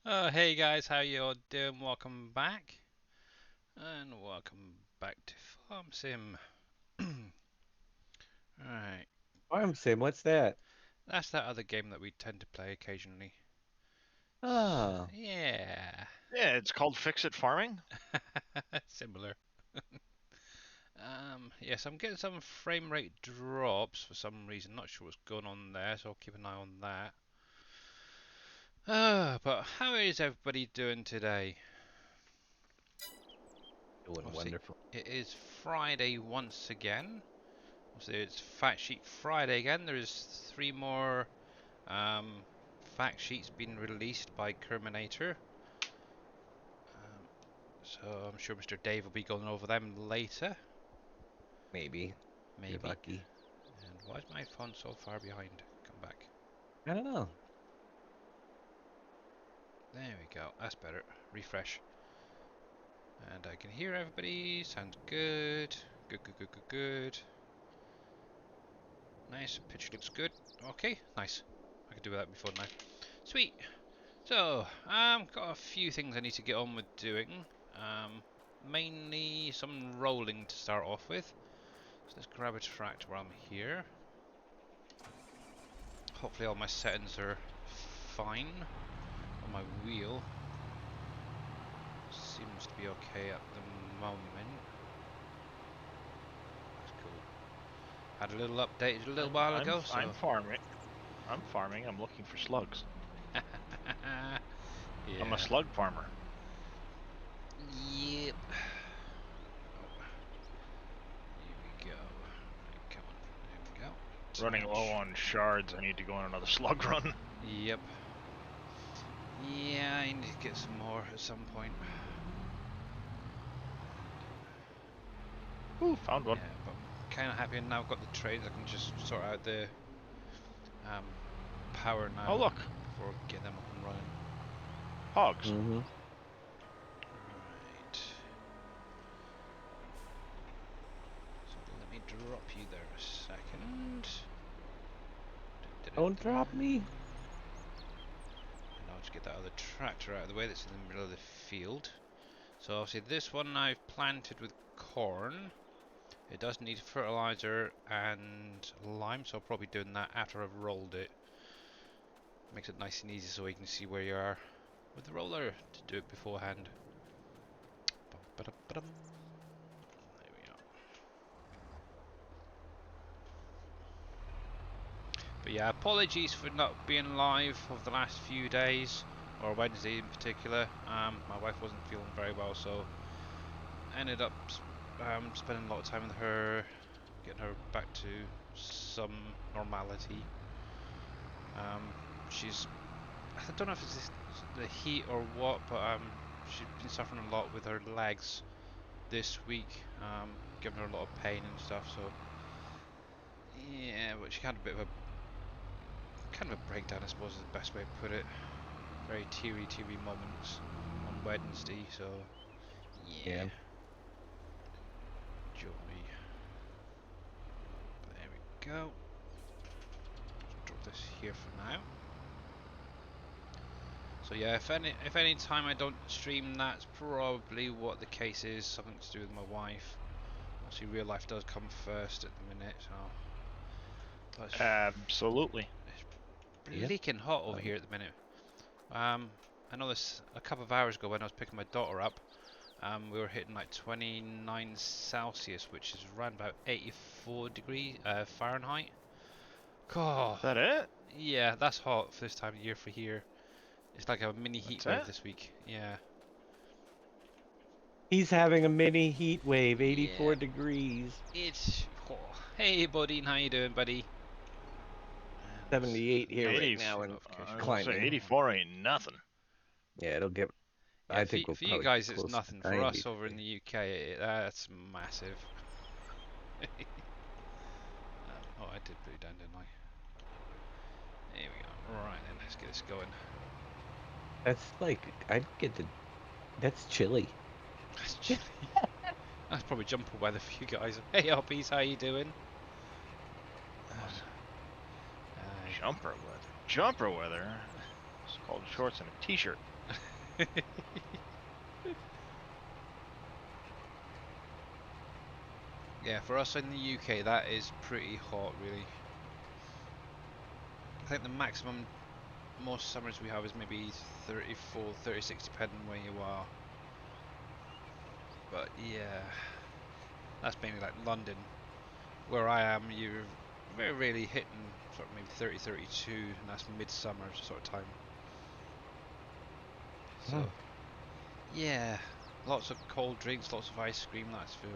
Hey guys, how you all doing? Welcome back, and welcome back to Farm Sim. Alright, Farm Sim, what's that? that's that other game that we tend to play occasionally. Oh, Yeah, Yeah, it's called Fix It Farming. similar. Yes, I'm getting some frame rate drops for some reason. Not sure what's going on there, so I'll keep an eye on that. But how is everybody doing today? doing Obviously, wonderful. it is Friday once again. Obviously, it's Fact Sheet Friday again. There's three more Um, fact sheets been released by Kerminator. Um, so I'm sure Mr. Dave will be going over them later. Maybe. You're Maybe. lucky. And why is my phone so far behind? Come back. I don't know. There we go. That's better. Refresh. And I can hear everybody. Sounds good. Good, good, good, good, good. Nice. Picture looks good. Okay, nice. I could do that before now. Sweet. So, got a few things I need to get on with doing. Mainly some rolling to start off with. So let's grab a tractor while I'm here. Hopefully all my settings are fine on my wheel. Seems to be okay at the moment. That's cool. Had a little update a little while ago, I'm so farming. I'm farming. I'm looking for slugs. I'm a yeah. slug farmer. Yep. Oh, here we go. Right, come on. There we go. Running low Attach. on shards. I need to go on another slug run. Yep. Yeah, I need to get some more at some point. Ooh, found one. Yeah, but I'm kind of happy now I've got the trades. I can just sort out the um, power Oh now look, before I get them up and running. hogs. Mm-hmm. Right. So let me drop you there a second. Don't drop me. And I'll just get that other tractor out of the way that's in the middle of the field. So obviously this one I've planted with corn. It does need fertilizer and lime, so I'll probably doing that after I've rolled it. Makes it nice and easy so you can see where you are with the roller to do it beforehand. There we go. But yeah, apologies for not being live over the last few days, or Wednesday in particular. My wife wasn't feeling very well, so I ended up spending a lot of time with her, getting her back to some normality. Um, she's I don't know if it's the heat or what, but she's been suffering a lot with her legs this week, giving her a lot of pain and stuff. So yeah, but she had a bit of a kind of a breakdown, I suppose is the best way to put it. Very teary moments on Wednesday. So yeah, Yeah. joy. There we go. Drop this here for now. So yeah, if any time I don't stream, that's probably what the case is. Something to do with my wife. Obviously, real life does come first at the minute. So, but Absolutely. it's Yep. bleaking hot over Um, here at the minute. Um, I know this a couple of hours ago when I was picking my daughter up. We were hitting like 29 Celsius, which is around about 84 degrees Fahrenheit. God, Is that it? yeah, that's hot for this time of year for here. It's like a mini heat That's wave it. this week. Yeah, he's having a mini heat wave, yeah. 84 degrees, It's oh. Hey, buddy, how you doing, buddy? And 78 let me here just right 80. push now your and notification I was gonna off. say climbing. 84 ain't nothing. Yeah, it'll get, Yeah, I think we'll for you probably get guys it's close to nothing. For 90 us over in today. the UK, that's massive. Oh, I did put it down, didn't I? There we go. Right then, let's get this going. That's like, I'd get the, that's chilly. That's chilly. That's probably jumper weather for you guys. Hey, Hoppies, how you doing? What's Aye. jumper weather? Jumper weather. It's called shorts and a t-shirt. Yeah, for us in the UK, that is pretty hot, really. I think the maximum most summers we have is maybe 34, 36, depending where you are. But yeah, that's mainly like London. Where I am, you're very rarely hitting sort of maybe 30, 32, and that's midsummer sort of time. So, yeah, lots of cold drinks, lots of ice cream, that's for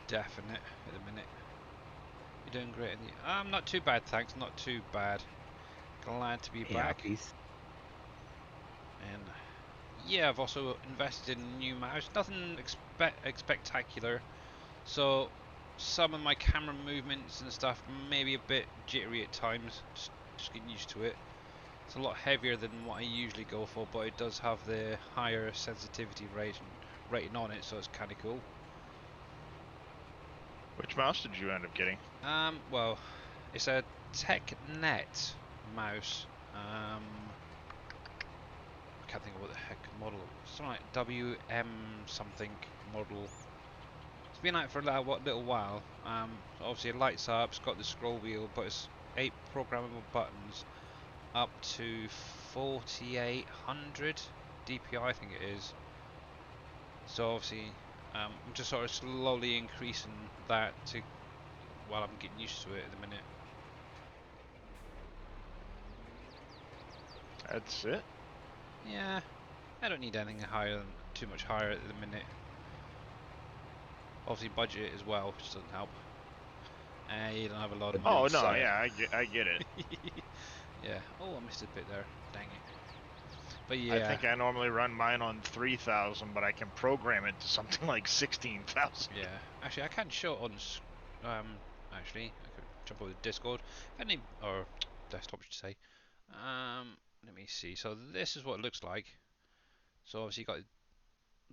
definite at the minute. You're doing great. Not too bad, thanks, not too bad. Glad to be Yeah, back. peace. And yeah, I've also invested in a new mouse. Nothing spectacular. So some of my camera movements and stuff may be a bit jittery at times. Just getting used to it. It's a lot heavier than what I usually go for, but it does have the higher sensitivity rating on it, so it's kind of cool. Which mouse did you end up getting? Well, it's a TechNet mouse. I can't think of what the heck model. Something like WM something model. It's been out for a little while. Obviously it lights up. It's got the scroll wheel, but it's 8 programmable buttons, up to 4800 DPI, I think it is. So obviously, I'm just sort of slowly increasing that while I'm getting used to it at the minute. That's it. Yeah, I don't need anything too much higher at the minute. Obviously budget as well, which doesn't help. You don't have a lot of money. Oh no, Sorry. yeah, I get it. Yeah. Oh, I missed a bit there. Dang it. But yeah. I think I normally run mine on 3,000, but I can program it to something like 16,000. Yeah. Actually, I can show it on. Actually, I could jump over the Discord. Or desktop, I should say. Let me see. So this is what it looks like. So obviously you got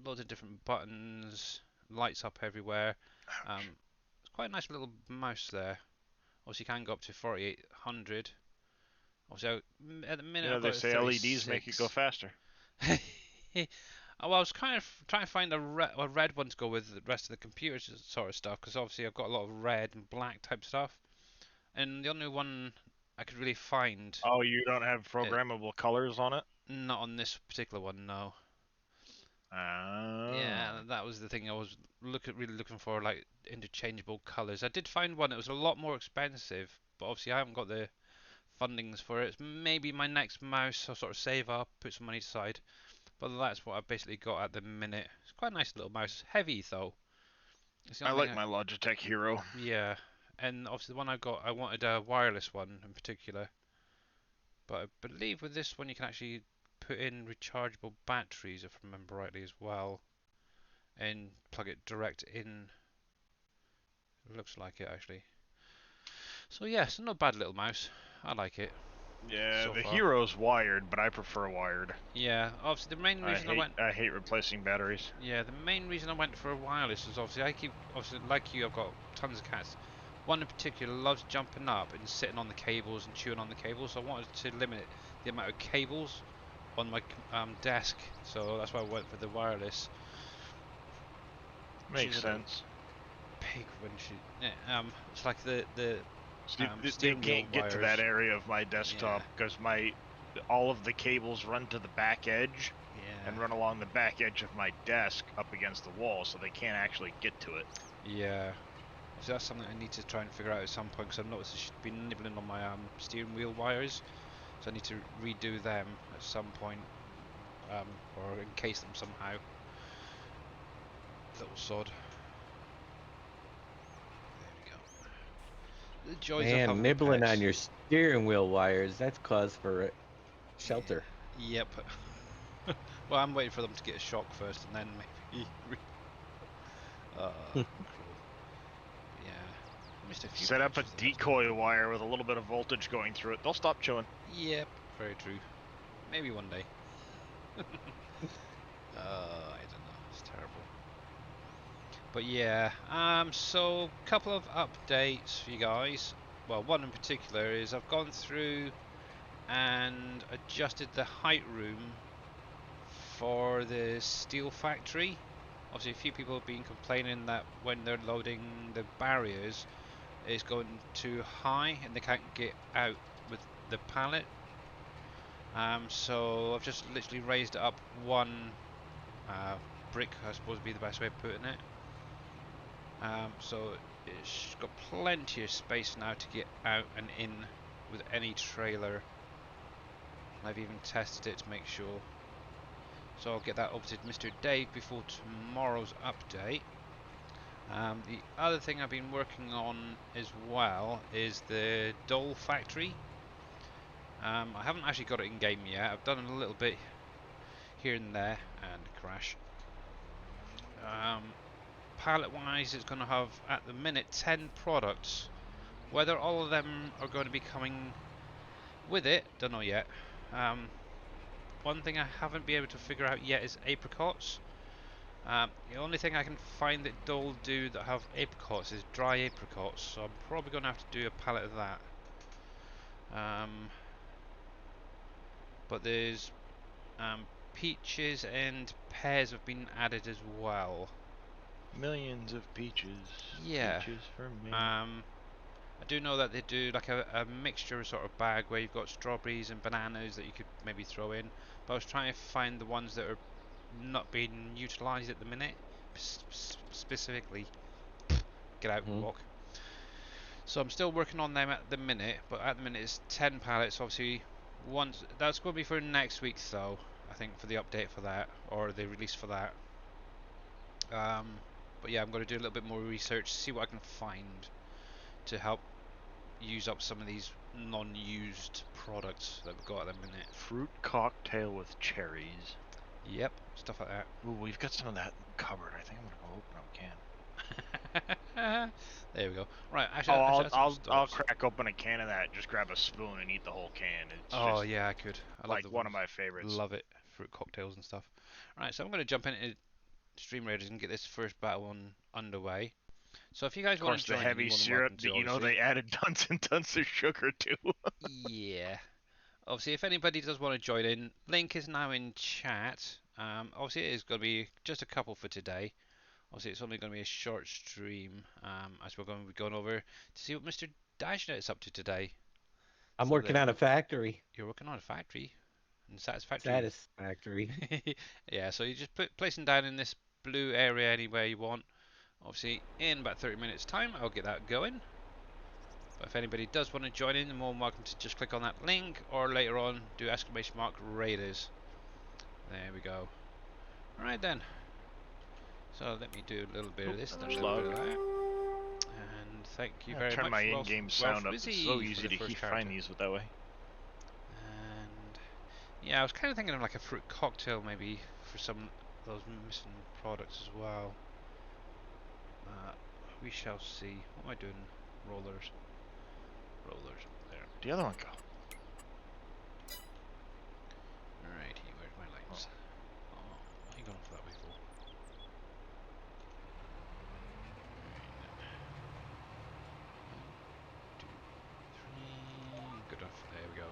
loads of different buttons, lights up everywhere. It's quite a nice little mouse there. Obviously you can go up to 4800. Obviously at the minute You know, I've they got say 36. LEDs make it go faster. Oh, well, I was kind of trying to find a red one to go with the rest of the computer sort of stuff, because obviously I've got a lot of red and black type stuff, and the only one I could really find, Oh, you don't have programmable colors on it? not on this particular one, no. Oh. Yeah, that was the thing I was really looking for, like interchangeable colors. I did find one that was a lot more expensive, but obviously I haven't got the fundings for it. Maybe my next mouse I'll sort of save up, put some money aside. But that's what I've basically got at the minute. It's quite a nice little mouse. Heavy though. It's the I only like my Logitech Hero. Yeah, and obviously the one I got, I wanted a wireless one in particular. But I believe with this one you can actually put in rechargeable batteries, if I remember rightly, as well, and plug it direct in. It looks like it actually. So yeah, it's not a bad little mouse. I like it. Yeah, So the far. Hero's wired, but I prefer wired. Yeah, obviously the main reason I hate replacing batteries. Yeah, the main reason I went for a wireless is obviously like you, I've got tons of cats. One in particular loves jumping up and sitting on the cables and chewing on the cables, so I wanted to limit the amount of cables on my desk, so that's why I went for the wireless. Makes She's a little sense. pig when she. Yeah, it's like the See, they steering wheel can't get to wires. that area of my desktop because all of the cables run to the back edge and run along the back edge of my desk up against the wall, so they can't actually get to it. Yeah. So that's something I need to try and figure out at some point, because I've noticed she's been nibbling on my steering wheel wires, so I need to redo them at some point, or encase them somehow. Little sod. There we go. The joys of Man, having nibbling pets. on your steering wheel wires, that's cause for shelter. Yep. Well, I'm waiting for them to get a shock first, and then maybe. Cruel. Yeah. I missed a few Set up a patches there, that's decoy wire with a little bit of voltage going through it. They'll stop chewing. Yep, very true. Maybe one day. I don't know. It's terrible. But yeah, so a couple of updates for you guys. Well, one in particular is I've gone through and adjusted the height room for the steel factory. Obviously, a few people have been complaining that when they're loading the barriers, it's going too high and they can't get out with the pallet. So I've just literally raised it up one brick, I suppose would be the best way of putting it. So it's got plenty of space now to get out and in with any trailer. I've even tested it to make sure. So I'll get that over to Mr. Dave before tomorrow's update. The other thing I've been working on as well is the doll factory. I haven't actually got it in game yet. I've done a little bit here and there, and crash. Palette wise, it's going to have at the minute 10 products. Whether all of them are going to be coming with it, don't know yet. One thing I haven't been able to figure out yet is apricots. The only thing I can find that Dole do that have apricots is dry apricots, so I'm probably going to have to do a pallet of that. But there's peaches and pears have been added as well. Millions of peaches. Yeah. Peaches for me. I do know that they do like a mixture sort of bag where you've got strawberries and bananas that you could maybe throw in. But I was trying to find the ones that are not being utilised at the minute, specifically. Get out and walk. So I'm still working on them at the minute, but at the minute it's 10 pallets. Obviously, once that's going to be for next week, though. I think for the update for that or the release for that. But yeah, I'm going to do a little bit more research, see what I can find to help use up some of these non-used products that we've got at the minute. Fruit cocktail with cherries. Yep, stuff like that. Ooh, we've got some of that in the cupboard. I think I'm gonna go open up a can. There we go. Right, actually, I'll crack open a can of that. Just grab a spoon and eat the whole can. It's just yeah, I could. I like love one of my favorites. Love it, fruit cocktails and stuff. Right, so I'm going to jump into StreamRaiders and get this first battle underway. So if you guys want to join, the heavy syrup that you know they added tons and tons of sugar to. Yeah. Obviously, if anybody does want to join in, link is now in chat. Obviously, it is going to be just a couple for today. Obviously, it's only going to be a short stream, as we're going to be going over to see what Mr. Dashnet is up to today. I'm working on a factory. You're working on a factory? And satisfactory? Satisfactory. Yeah, so you just placing down in this blue area anywhere you want. Obviously, in about 30 minutes time, I'll get that going. But if anybody does want to join in, you're more than welcome to just click on that link, or later on, do !Raiders. There we go. Alright then. So let me do a little bit of this, and a little bit of that. And thank you very much. Turn my in-game sound up. It's so easy to find these that way. And yeah, I was kind of thinking of like a fruit cocktail maybe for some of those missing products as well. We shall see. What am I doing? Rollers. There. The other one go. Alrighty, where's my lights? Oh, what are you going for that way for? Good enough. There we go.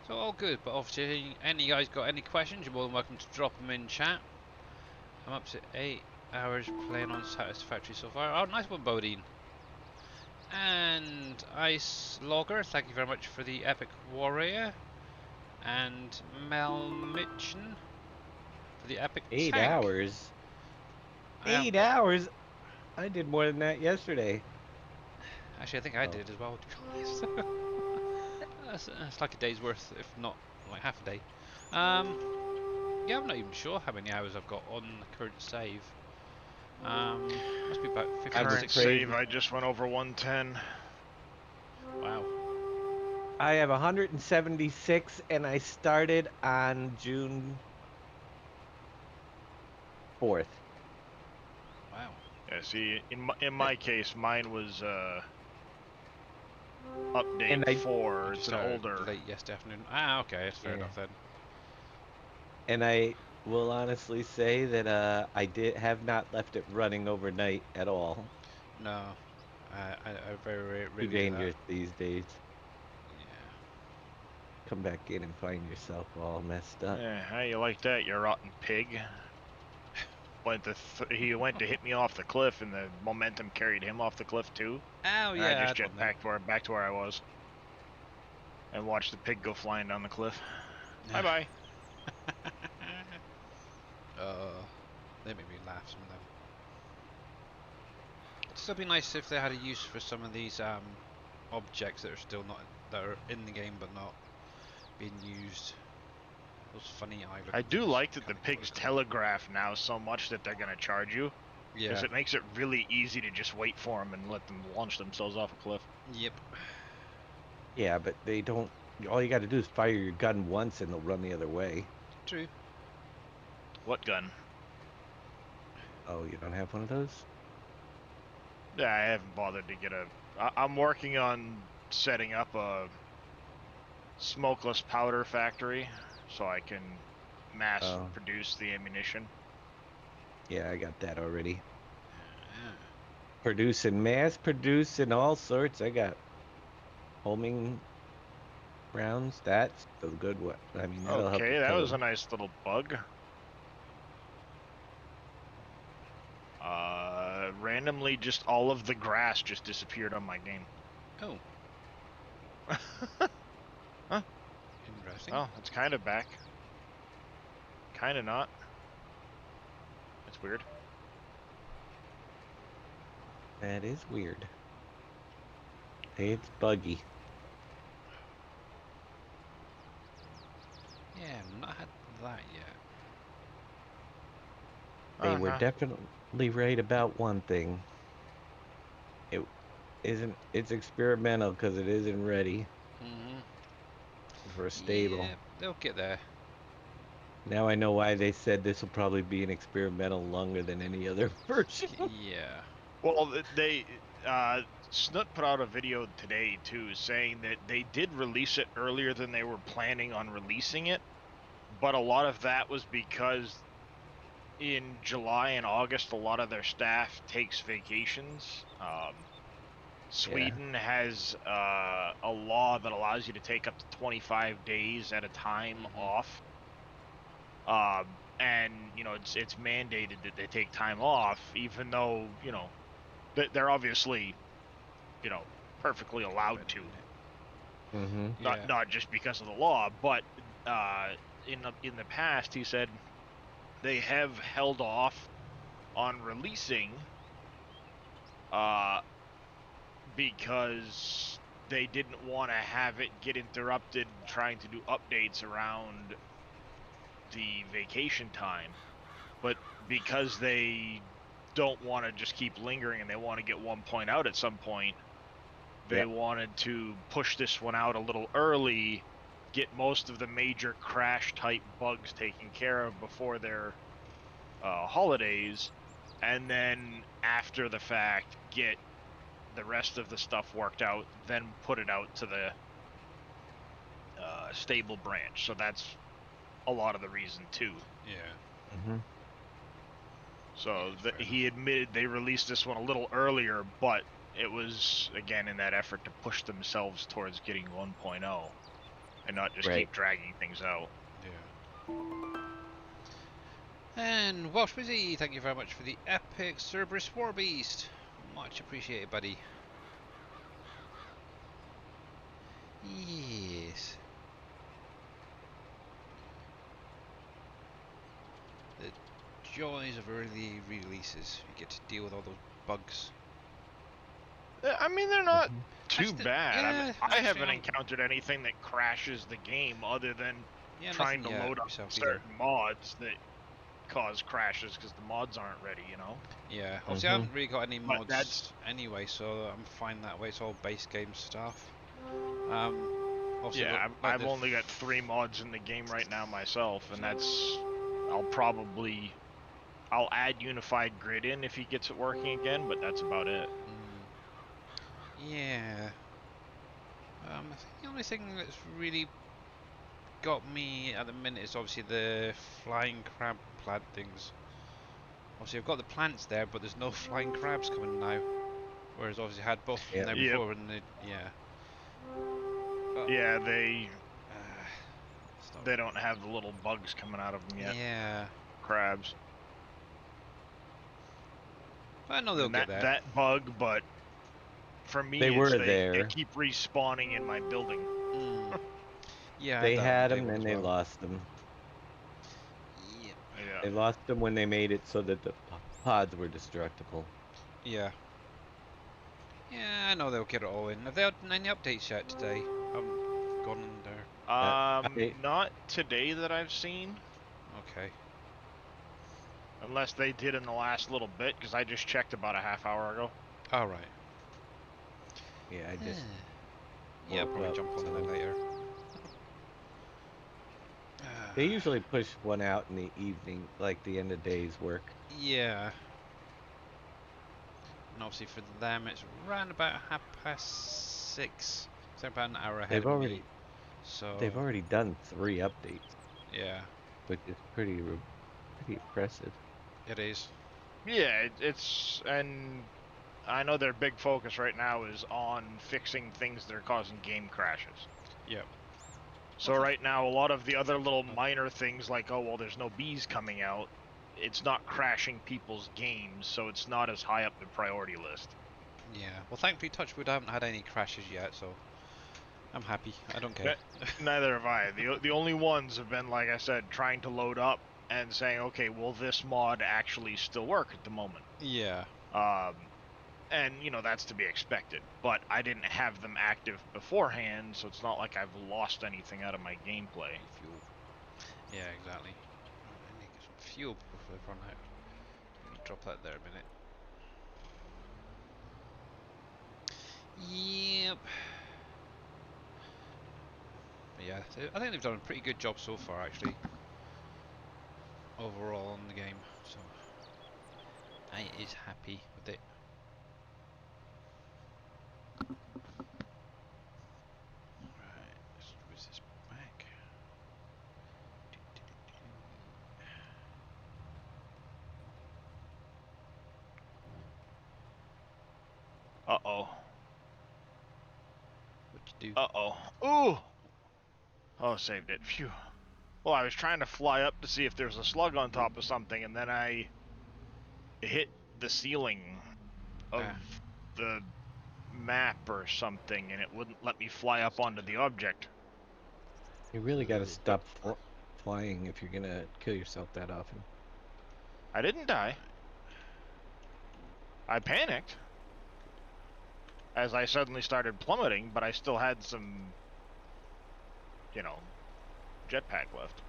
So all good, but obviously, any guys got any questions, you're more than welcome to drop them in chat. I'm up to 8 hours playing on Satisfactory so far. Oh, nice one, Bodine. And Ice Logger, thank you very much for the Epic Warrior. And Mel Mitchen for the Epic 8 Tank. hours? 8 hours? I did more than that yesterday. Actually, I think I did as well, to be honest. That's like a day's worth, if not like half a day. Yeah, I'm not even sure how many hours I've got on the current save. Must be about 50. Current save, I just went over 110. Wow. I have 176, and I started on June 4th. Wow. Yeah, see, in my case, mine was update 4. It's an older. Late yesterday afternoon. Ah, okay, that's fair enough then. And I will honestly say that I have not left it running overnight at all. No, I very rarely Too dangerous these days. come back in and find yourself all messed up. Yeah, how you like that, you rotten pig? He went to hit me off the cliff, and the momentum carried him off the cliff too. Oh And yeah, I just jet back to where I was, and watched the pig go flying down the cliff. Bye bye. They make me laugh, some of them. It'd still be nice if they had a use for some of these objects that are still not that are in the game but not being used. Those funny eye. I do like that the pigs telegraph now so much that they're gonna charge you. Yeah. Because it makes it really easy to just wait for them and let them launch themselves off a cliff. Yep. Yeah, but they don't. All you got to do is fire your gun once, and they'll run the other way. True. What gun? Oh, you don't have one of those? Yeah, I haven't bothered to get a... I'm working on setting up a smokeless powder factory so I can mass produce the ammunition. Yeah, I got that already. Producing, mass producing all sorts. I got homing rounds. That's a good one. I mean, that'll help. Okay, that was a nice little bug. Randomly, just all of the grass just disappeared on my game. Oh. Huh? Interesting. Oh, it's kind of back. Kind of not. It's weird. That is weird. It's buggy. Yeah, I've not had that yet. They were definitely right about one thing. It's experimental because it isn't ready for a stable. Yeah, they'll get there. Now I know why they said this will probably be an experimental longer than any other version. Yeah. Well, Snoot put out a video today too, saying that they did release it earlier than they were planning on releasing it, but a lot of that was because in July and August a lot of their staff takes vacations. Sweden has a law that allows you to take up to 25 days at a time off. And you know, it's mandated that they take time off, even though, you know, they're obviously, you know, perfectly allowed to. Not just because of the law, but in the past, he said they have held off on releasing because they didn't want to have it get interrupted trying to do updates around the vacation time. But because they don't want to just keep lingering and they want to get one point out at some point, they wanted to push this one out a little early, get most of the major crash type bugs taken care of before their holidays, and then after the fact get the rest of the stuff worked out, then put it out to the stable branch. So that's a lot of the reason too. Yeah. So he admitted they released this one a little earlier, but it was, again, in that effort to push themselves towards getting 1.0 and not just keep dragging things out. Yeah. And Welsh Busy, thank you very much for the epic Cerberus Warbeast. Much appreciated, buddy. Yes. The joys of early releases. You get to deal with all those bugs. I mean, they're not too bad. Yeah, I mean, I haven't encountered anything that crashes the game other than trying to load up certain mods that cause crashes because the mods aren't ready, you know? Yeah, obviously I haven't really got any mods anyway, so I'm fine that way. It's all base game stuff. Yeah, I've only got 3 mods in the game right now myself, and that's... I'll add Unified Grid in if he gets it working again, but that's about it. Yeah. I think the only thing that's really got me at the minute is obviously the flying crab plant things. Obviously I've got the plants there, but there's no flying crabs coming now. Whereas obviously I had both of them there before, and they don't have the little bugs coming out of them yet. Yeah. Crabs. But I know they'll And get there. that bug, but for me, They it's were they there. keep respawning in my building. Mm. Yeah, I They that had on the them table and as they well. lost them. Yeah. Yeah. They lost them when they made it so that the pods were destructible. Yeah. Yeah, I know they'll get it all in. Have they had any updates yet today? I haven't gone in there. Not today that I've seen. Okay. Unless they did in the last little bit, because I just checked about a half hour ago. All right. Yeah, I just Yeah, I'll woke probably up, jump on so- that later. They usually push one out in the evening, like the end of day's work. Yeah. And obviously for them it's around about 6:30. So about an hour ahead They've of already me. So they've already done 3 updates, yeah, which is pretty impressive. it is. Yeah, and I know their big focus right now is on fixing things that are causing game crashes. Yep. So right now, a lot of the other little minor things like, oh, well, there's no bees coming out, it's not crashing people's games, so it's not as high up the priority list. Yeah. Well, thankfully, Touchwood, I haven't had any crashes yet, so I'm happy. I don't care. Neither have I. The only ones have been, like I said, trying to load up and saying, okay, will this mod actually still work at the moment? Yeah. And, you know, that's to be expected. But I didn't have them active beforehand, so it's not like I've lost anything out of my gameplay. Fuel. Yeah, exactly. I need to get some fuel before I run out. Let me drop that there a minute. Yep. But yeah, I think they've done a pretty good job so far, actually. Overall on the game, so I is happy with it. Right, let's move this back. Uh-oh. What you do? Uh-oh. Ooh! Oh, saved it. Phew. Well, I was trying to fly up to see if there's a slug on top of something, and then I hit the ceiling of the map or something, and it wouldn't let me fly up onto the object. You really got to stop flying if you're gonna kill yourself that often. I didn't die. I panicked as I suddenly started plummeting, but I still had some, you know, jetpack left.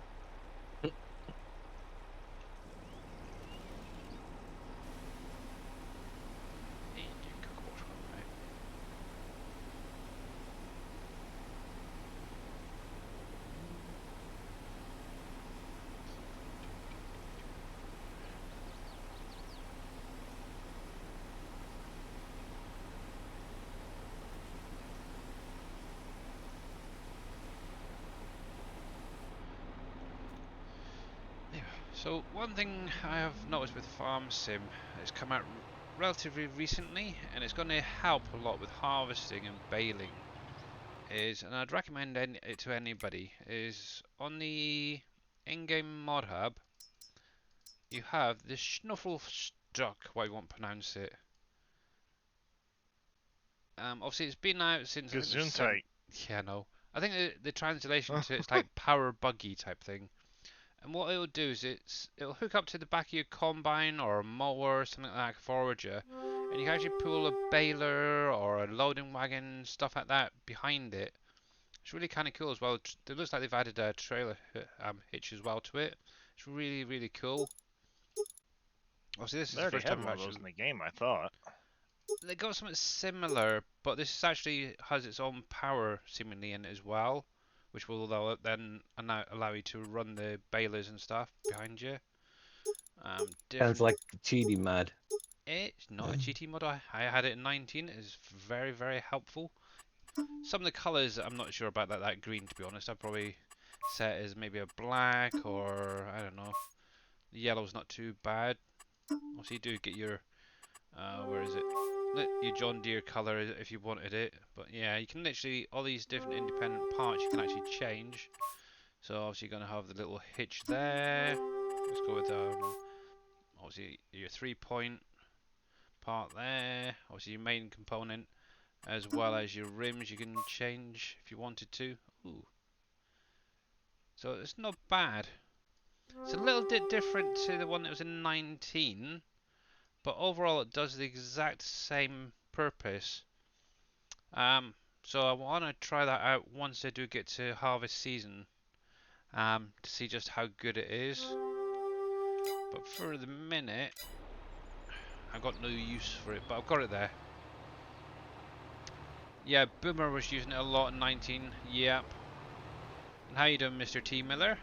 So one thing I have noticed with Farm Sim, it's come out relatively recently, and it's going to help a lot with harvesting and baling. And I'd recommend it to anybody. Is on the in-game mod hub, you have this Schnuffelstock, why you won't pronounce it. Obviously it's been out since I think the Gesundheit. yeah, no. I think the translation to it's like power buggy type thing. And what it'll do is it'll hook up to the back of your combine or a mower or something like that, forager, and you can actually pull a baler or a loading wagon, stuff like that behind it. It's really kind of cool as well. It looks like they've added a trailer hitch as well to it. It's really, really cool. Obviously, this is They the already first had time one I've of those actually. in the game, I thought. They got something similar, but this actually has its own power seemingly in it as well, which will then allow you to run the balers and stuff behind you. Sounds like the cheaty mod. It's not a GT mod. I had it in 19. It's very, very helpful. Some of the colours, I'm not sure about that green, to be honest. I'd probably set it as maybe a black or, I don't know. The yellow's not too bad. Also, you do get your, where is it? Your John Deere colour if you wanted it. But yeah, you can literally, all these different independent parts you can actually change. So obviously you're going to have the little hitch there. Let's go with obviously your 3-point part there. Obviously your main component, as well as your rims you can change if you wanted to. Ooh. So it's not bad. It's a little bit different to the one that was in 19, but overall it does the exact same purpose. So I want to try that out once I do get to harvest season, to see just how good it is. But for the minute, I've got no use for it, but I've got it there. Yeah, Boomer was using it a lot in 19. Yep. And how you doing, Mr. T. Miller?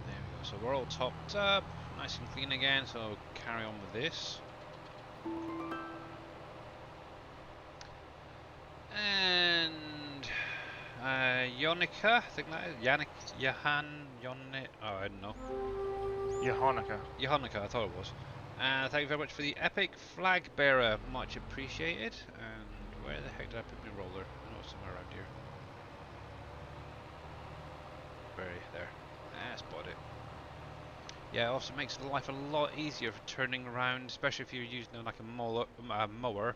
There we go. So we're all topped up, nice and clean again. So I'll carry on with this. And Yonica, I think that is Yonik. Oh, I don't know. Yohanica, I thought it was. Thank you very much for the epic flag bearer, much appreciated. And where the heck did I put my roller? I know it's somewhere around here. There. I spot it. Yeah, it also makes life a lot easier for turning around, especially if you're using like a mower,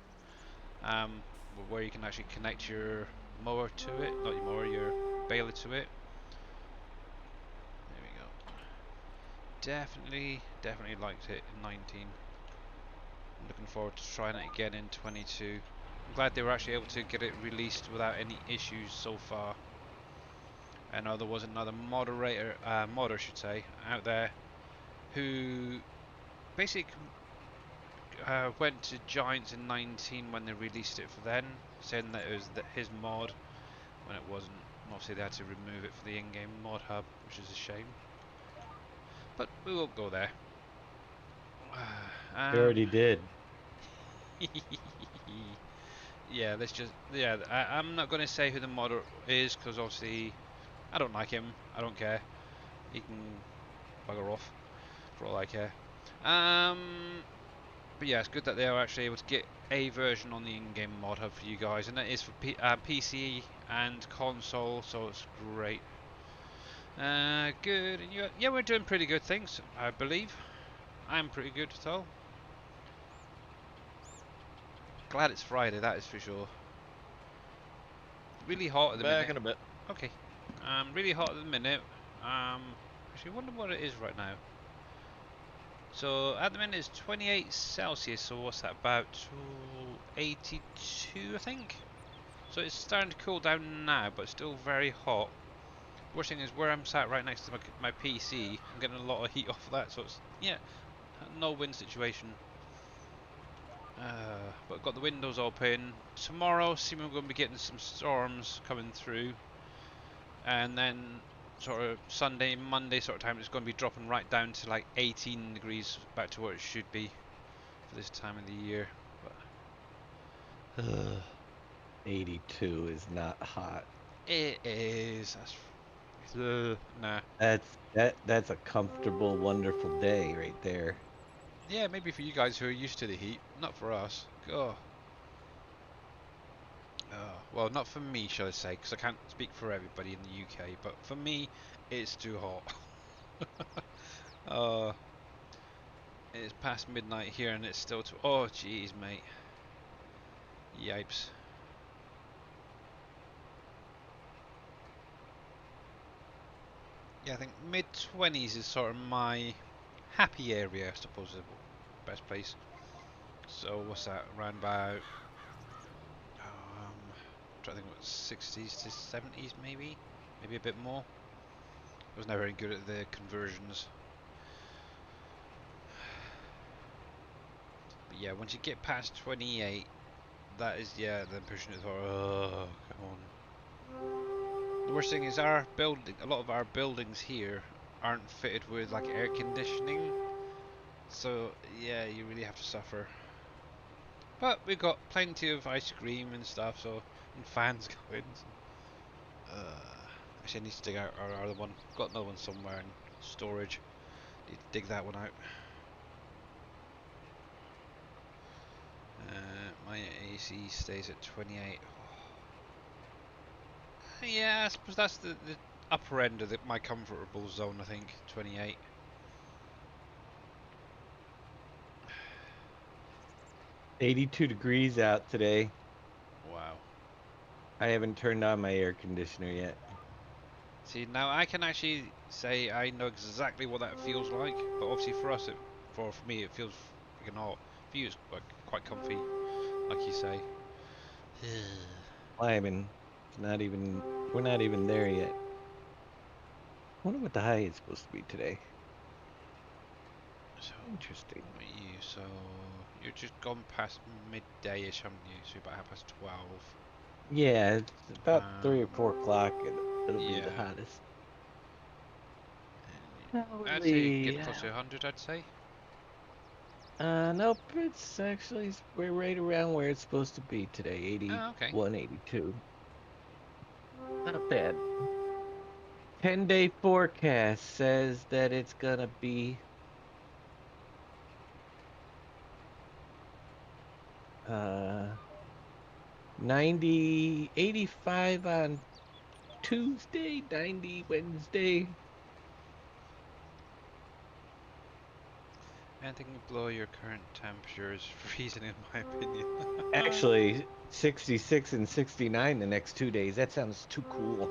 where you can actually connect your mower to it, not your mower, your baler to it. There we go. Definitely liked it in 19. I'm looking forward to trying it again in 22. I'm glad they were actually able to get it released without any issues so far. I know there was another modder should say, out there who basically went to Giants in 19 when they released it for then, saying that it was his mod when it wasn't. Obviously they had to remove it for the in-game mod hub, which is a shame. But we won't go there. You already did. Yeah, I'm not going to say who the modder is because obviously I don't like him. I don't care. He can bugger off for all I care. But yeah, it's good that they are actually able to get a version on the in-game mod hub for you guys, and that is for PC and console, so it's great. Good. And yeah, we're doing pretty good things, I believe. I'm pretty good, so. Glad it's Friday, that is for sure. Really hot at the minute. Back in a bit. Okay. Really hot at the minute. Actually, I wonder what it is right now. So at the minute it's 28 Celsius, so what's that, about 82 I think? So it's starting to cool down now, but still very hot. Worst thing is where I'm sat right next to my PC, I'm getting a lot of heat off of that, so it's, yeah, no win situation. But got the windows open. Tomorrow, seem we're going to be getting some storms coming through. And then sort of Sunday, Monday sort of time, it's going to be dropping right down to like 18 degrees, back to what it should be for this time of the year. But 82 is not hot. it is. Nah. That's a comfortable, wonderful day right there. Yeah, maybe for you guys who are used to the heat, not for us. Oh. Well, not for me, shall I say, because I can't speak for everybody in the UK, but for me, it's too hot. It's past midnight here and it's still too... Oh, jeez, mate. Yipes. Yeah, I think mid-20s is sort of my happy area, I suppose, is the best place. So, what's that, around about... I'm trying to think what, 60s to 70s maybe? Maybe a bit more. I was never very good at the conversions. But yeah, once you get past 28, that is, yeah, then pushing it for, oh, come on. The worst thing is a lot of our buildings here aren't fitted with like air conditioning. So, yeah, you really have to suffer. But we've got plenty of ice cream and stuff, so, and fans going. So. Actually, I need to dig out our other one. Got another one somewhere in storage. Need to dig that one out. My AC stays at 28. Yeah, I suppose that's the upper end of my comfortable zone, I think. 28. $82 out today. Wow. I haven't turned on my air conditioner yet. See, now I can actually say I know exactly what that feels like, but obviously for us, for me, it feels freaking hot. For you, it's quite comfy, like you say. Climbing. It's not even. We're not even there yet. Wonder what the high is supposed to be today. So, Interesting. what are you? So, you're just gone past midday-ish, haven't you? So you're about 12:30. Yeah, it's about 3 or 4 o'clock, and it'll be the Yeah. hottest. I'd say Probably. getting close to 100, I'd say. Nope. It's actually we're right around where it's supposed to be today. Oh, okay. 81, 82. Not bad. 10-day forecast says that it's gonna be 90, 85 on Tuesday, 90 Wednesday. Anything below your current temperature is freezing, in my opinion. Actually, 66 and 69 the next 2 days. That sounds too cool.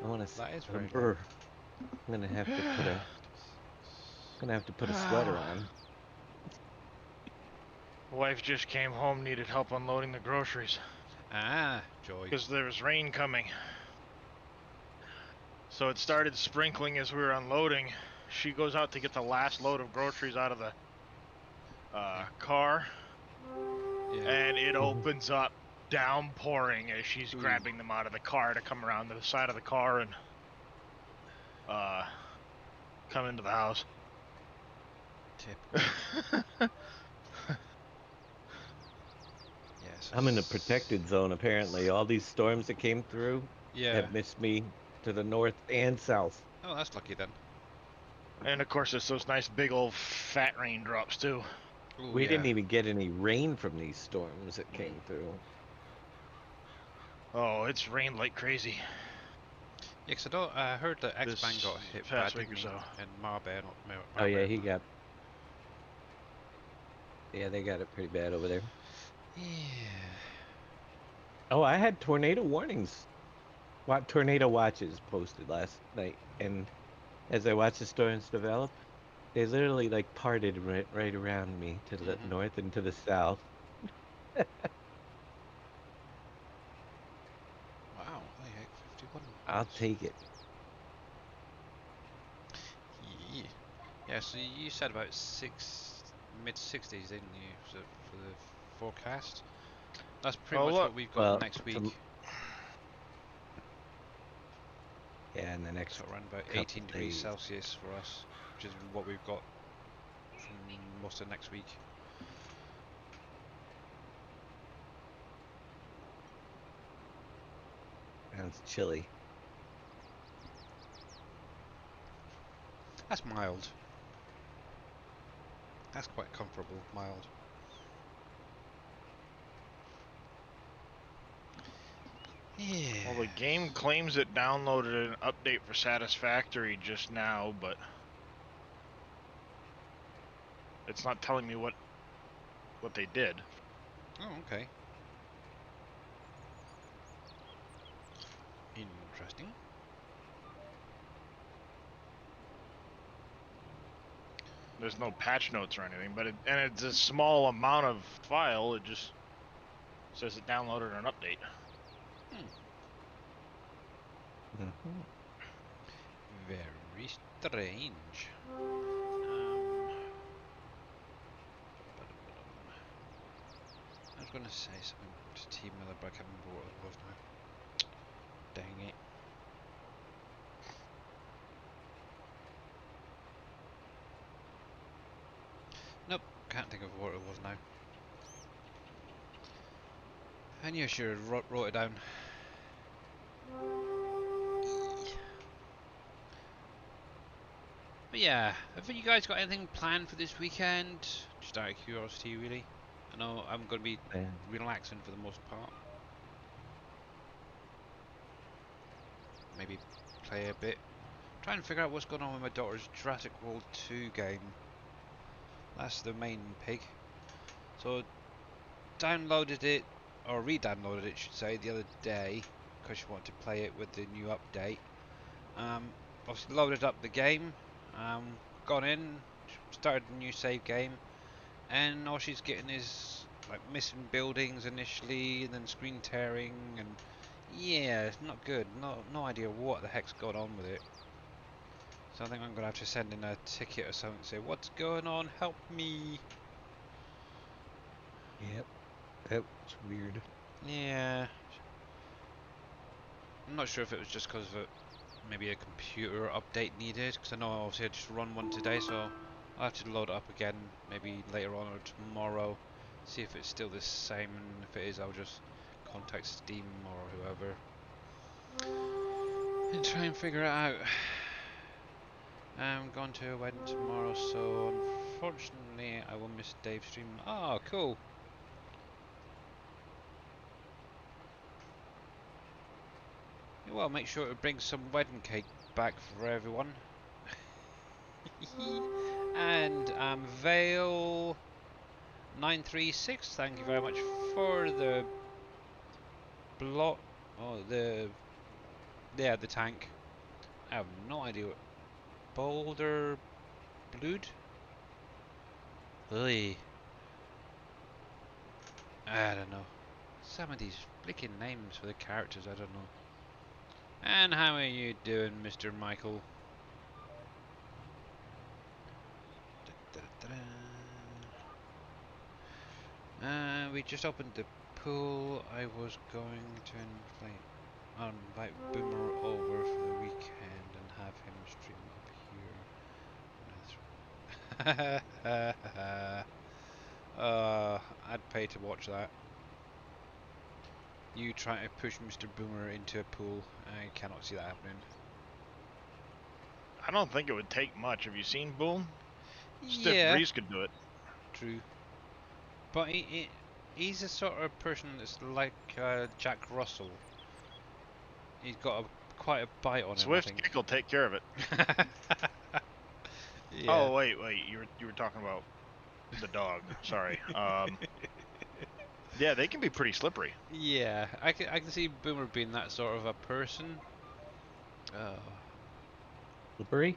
I want to. That is very low. I'm gonna have to put a sweater on. Wife just came home, needed help unloading the groceries. Ah, joy. Because there was rain coming. So it started sprinkling as we were unloading. She goes out to get the last load of groceries out of the car, Yeah. and it opens up downpouring as she's grabbing them out of the car to come around to the side of the car and come into the house. Typical. Yes. I'm in a protected zone apparently. All these storms that came through Yeah. have missed me to the north and south. Oh, that's lucky then. And of course, it's those nice big old fat raindrops too. Ooh, We yeah. didn't even get any rain from these storms that came through. Oh, it's rained like crazy. Yeah, 'cause I heard that X-Bang got hit bad, past week didn't or he? so. And Marbella, not Oh yeah, Marbella. he got. Yeah, they got it pretty bad over there. Yeah. Oh, I had tornado warnings. What tornado watches posted last night, and as I watched the storms develop, they literally like parted right around me to the north and to the south. Wow, they hit 51. I'll take it. Yeah. Yeah, so you said about mid-60s, didn't you, for the forecast? That's pretty much look. what we've got Well, next week. Yeah, in the next So around about couple 18 degrees days. Celsius for us, which is what we've got from most of next week. Sounds chilly. That's mild. That's quite comfortable, mild. Yeah. Well, the game claims it downloaded an update for Satisfactory just now, but it's not telling me what they did. Oh, okay. Interesting. There's no patch notes or anything, but and it's a small amount of file. It just says it downloaded an update. Very strange. I was going to say something to Team Miller, but I can't remember what it was now. Dang it. Nope, can't think of what it was now. I knew I should have wrote it down. But yeah, have you guys got anything planned for this weekend? Just out of curiosity, really. I know I'm going to be Yeah. relaxing for the most part. Maybe play a bit. Try and figure out what's going on with my daughter's Jurassic World 2 game. That's the main pig. So downloaded it, or re-downloaded it, should say, the other day because she wanted to play it with the new update. Obviously loaded up the game, gone in, started a new save game, and all she's getting is like missing buildings initially, and then screen tearing, and yeah, it's not good. No idea what the heck's going on with it. So I think I'm gonna have to send in a ticket or something and say, what's going on? Help me. Yep. That was weird. Yeah. I'm not sure if it was just because of maybe a computer update needed, because I know obviously I just run one today, so I'll have to load it up again maybe later on or tomorrow, see if it's still the same, and if it is I'll just contact Steam or whoever and try and figure it out. I'm going to a wedding tomorrow, so unfortunately I will miss Dave's stream. Oh, cool. Well, make sure to bring some wedding cake back for everyone. And Vale 936, thank you very much for the block. Oh, the tank. I have no idea what Boulder Blood. Oi. I don't know. Some of these flicking names for the characters, I don't know. And how are you doing, Mr. Michael? We just opened the pool. I was going to invite Boomer over for the weekend and have him stream up here. I'd pay to watch that. You trying to push Mr. Boomer into a pool. I cannot see that happening. I don't think it would take much. Have you seen Boom? Stiff Yeah, Breeze could do it. true. But he's a sort of person that's like Jack Russell. He's got quite a bite on him, I Swift think. Kick will take care of it. Yeah. Oh wait, you were talking about the dog. Sorry. Yeah, they can be pretty slippery. Yeah, I can see Boomer being that sort of a person. Oh. Slippery?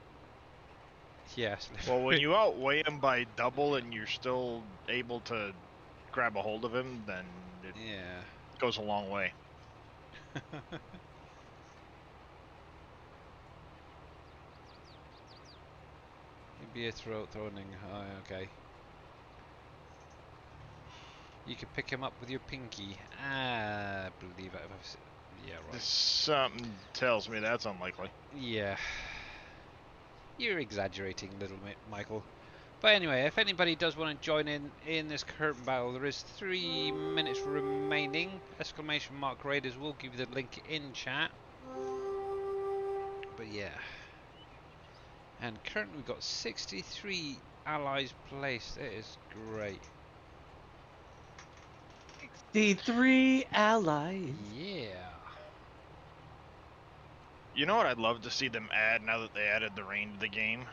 Yeah, slippery. Well, when you outweigh him by double and you're still able to grab a hold of him, then it Yeah. goes a long way. He'd be a throning. Oh, okay. You could pick him up with your pinky. I believe it. Yeah, right. Something tells me that's unlikely. Yeah. You're exaggerating a little bit, Michael. But anyway, if anybody does want to join in this curtain battle, there is 3 minutes remaining. !Raiders will give you the link in chat. But yeah. And currently we've got 63 allies placed. It is great. 63 allies. Yeah. You know what I'd love to see them add now that they added the rain to the game?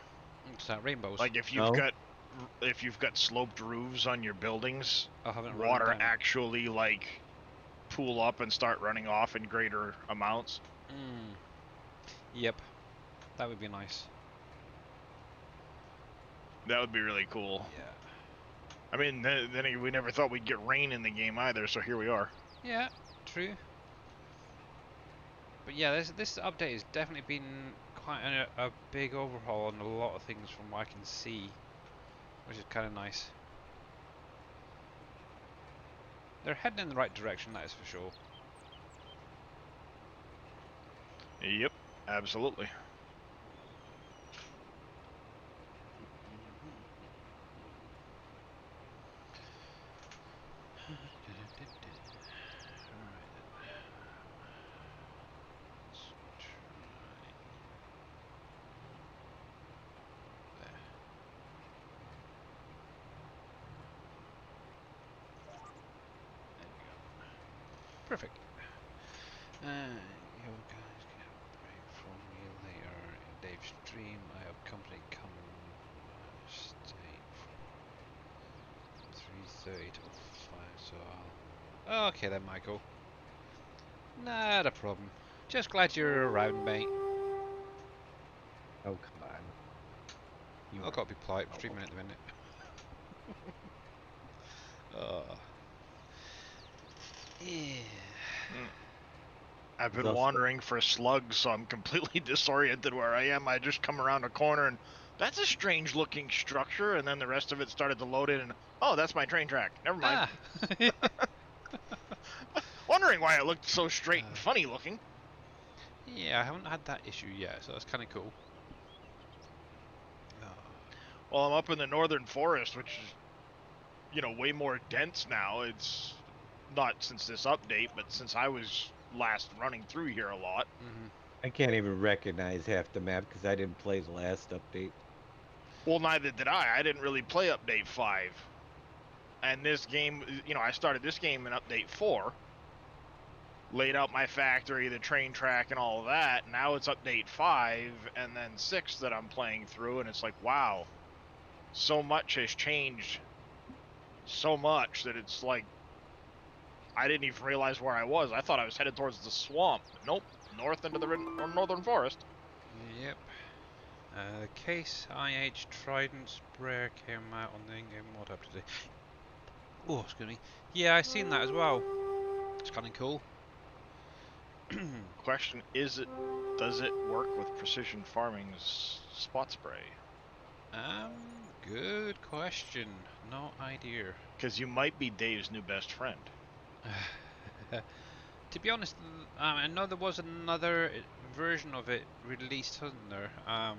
What's that? Rainbows. Like if you've got sloped roofs on your buildings, I haven't run water down. actually like pool up and start running off in greater amounts. Yep. That would be nice. That would be really cool. Yeah. I mean, then again, we never thought we'd get rain in the game either, so here we are. Yeah, true. But yeah, this update has definitely been quite a big overhaul on a lot of things from what I can see, which is kind of nice. They're heading in the right direction, that is for sure. Yep, absolutely. Perfect. You guys can have a break from me later in Dave's stream. I have company coming. Stay from 3:30 to 5, so I'll. Okay then, Michael. Not a problem. Just glad you're around, mate. Oh, come on. You I've got to be polite. I'm oh, streaming okay. at the minute. Oh. Yeah. I've There's been also- wandering for slugs, so I'm completely disoriented where I am. I just come around a corner and that's a strange looking structure, and then the rest of it started to load in and oh, that's my train track. Never mind. Ah. Wondering why it looked so straight and funny looking. Yeah, I haven't had that issue yet, so that's kind of cool. Oh. Well, I'm up in the northern forest, which is, you know, way more dense now. It's not since this update, but since I was last running through here a lot. Mm-hmm. I can't even recognize half the map because I didn't play the last update. Well, neither did I. I didn't really play Update 5. And this game, you know, I started this game in Update 4. Laid out my factory, the train track, and all of that. Now it's Update 5 and then 6 that I'm playing through, and it's like, wow. So much has changed. So much that it's like, I didn't even realize where I was. I thought I was headed towards the swamp. Nope. North into the northern forest. Yep. The Case IH Trident sprayer came out on the in-game mod up today. Oh, excuse me. Yeah, I've seen that as well. It's kind of cool. Question, does it work with Precision Farming's spot spray? Good question. No idea. Because you might be Dave's new best friend. To be honest, I know there was another version of it released, wasn't there? On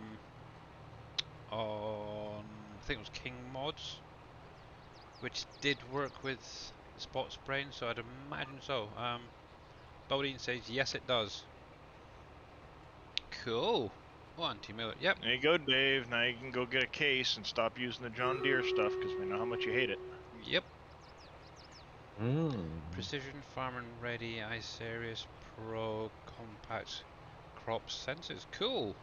I think it was King Mods, which did work with spot spraying, so I'd imagine so. Bodine says yes, it does. Cool. Oh, anti-Miller. Yep. There you go, Dave. Now you can go get a case and stop using the John Deere stuff because we know how much you hate it. Yep. Mm. Precision Farming Ready iSerious Pro Compact Crop Sensors. Cool.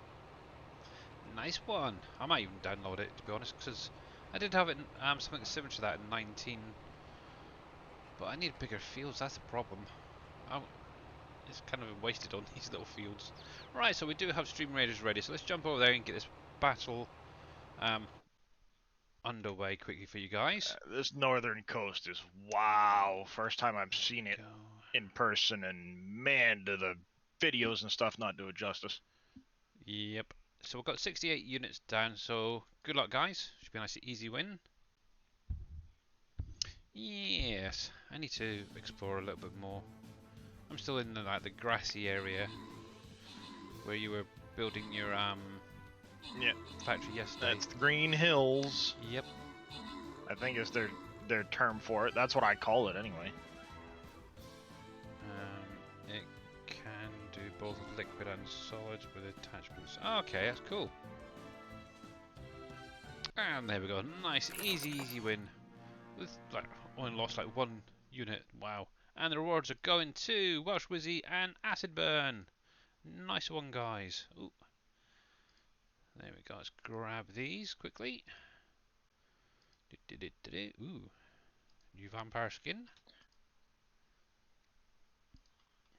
Nice one. I might even download it to be honest, because I did have it something similar to that in 19, but I need bigger fields. That's the problem. It's kind of wasted on these little fields. Right, so we do have StreamRaiders ready, so let's jump over there and get this battle underway quickly for you guys. This northern coast is wow. First time I've seen it Go. in person, and man, do the videos and stuff not do it justice. Yep. So we've got 68 units down, so good luck guys. Should be a nice easy win. Yes, I need to explore a little bit more. I'm still in the grassy area where you were building your Yeah, factory yesterday. that's the Green Hills. Yep. I think is their term for it. That's what I call it anyway. It can do both liquid and solids with attachments. Okay, that's cool. And there we go. Nice, easy win. With only lost like one unit. Wow. And the rewards are going to Welsh Wizzy and Acid Burn. Nice one, guys. Ooh. There we go. Let's grab these quickly. Ooh. New vampire skin.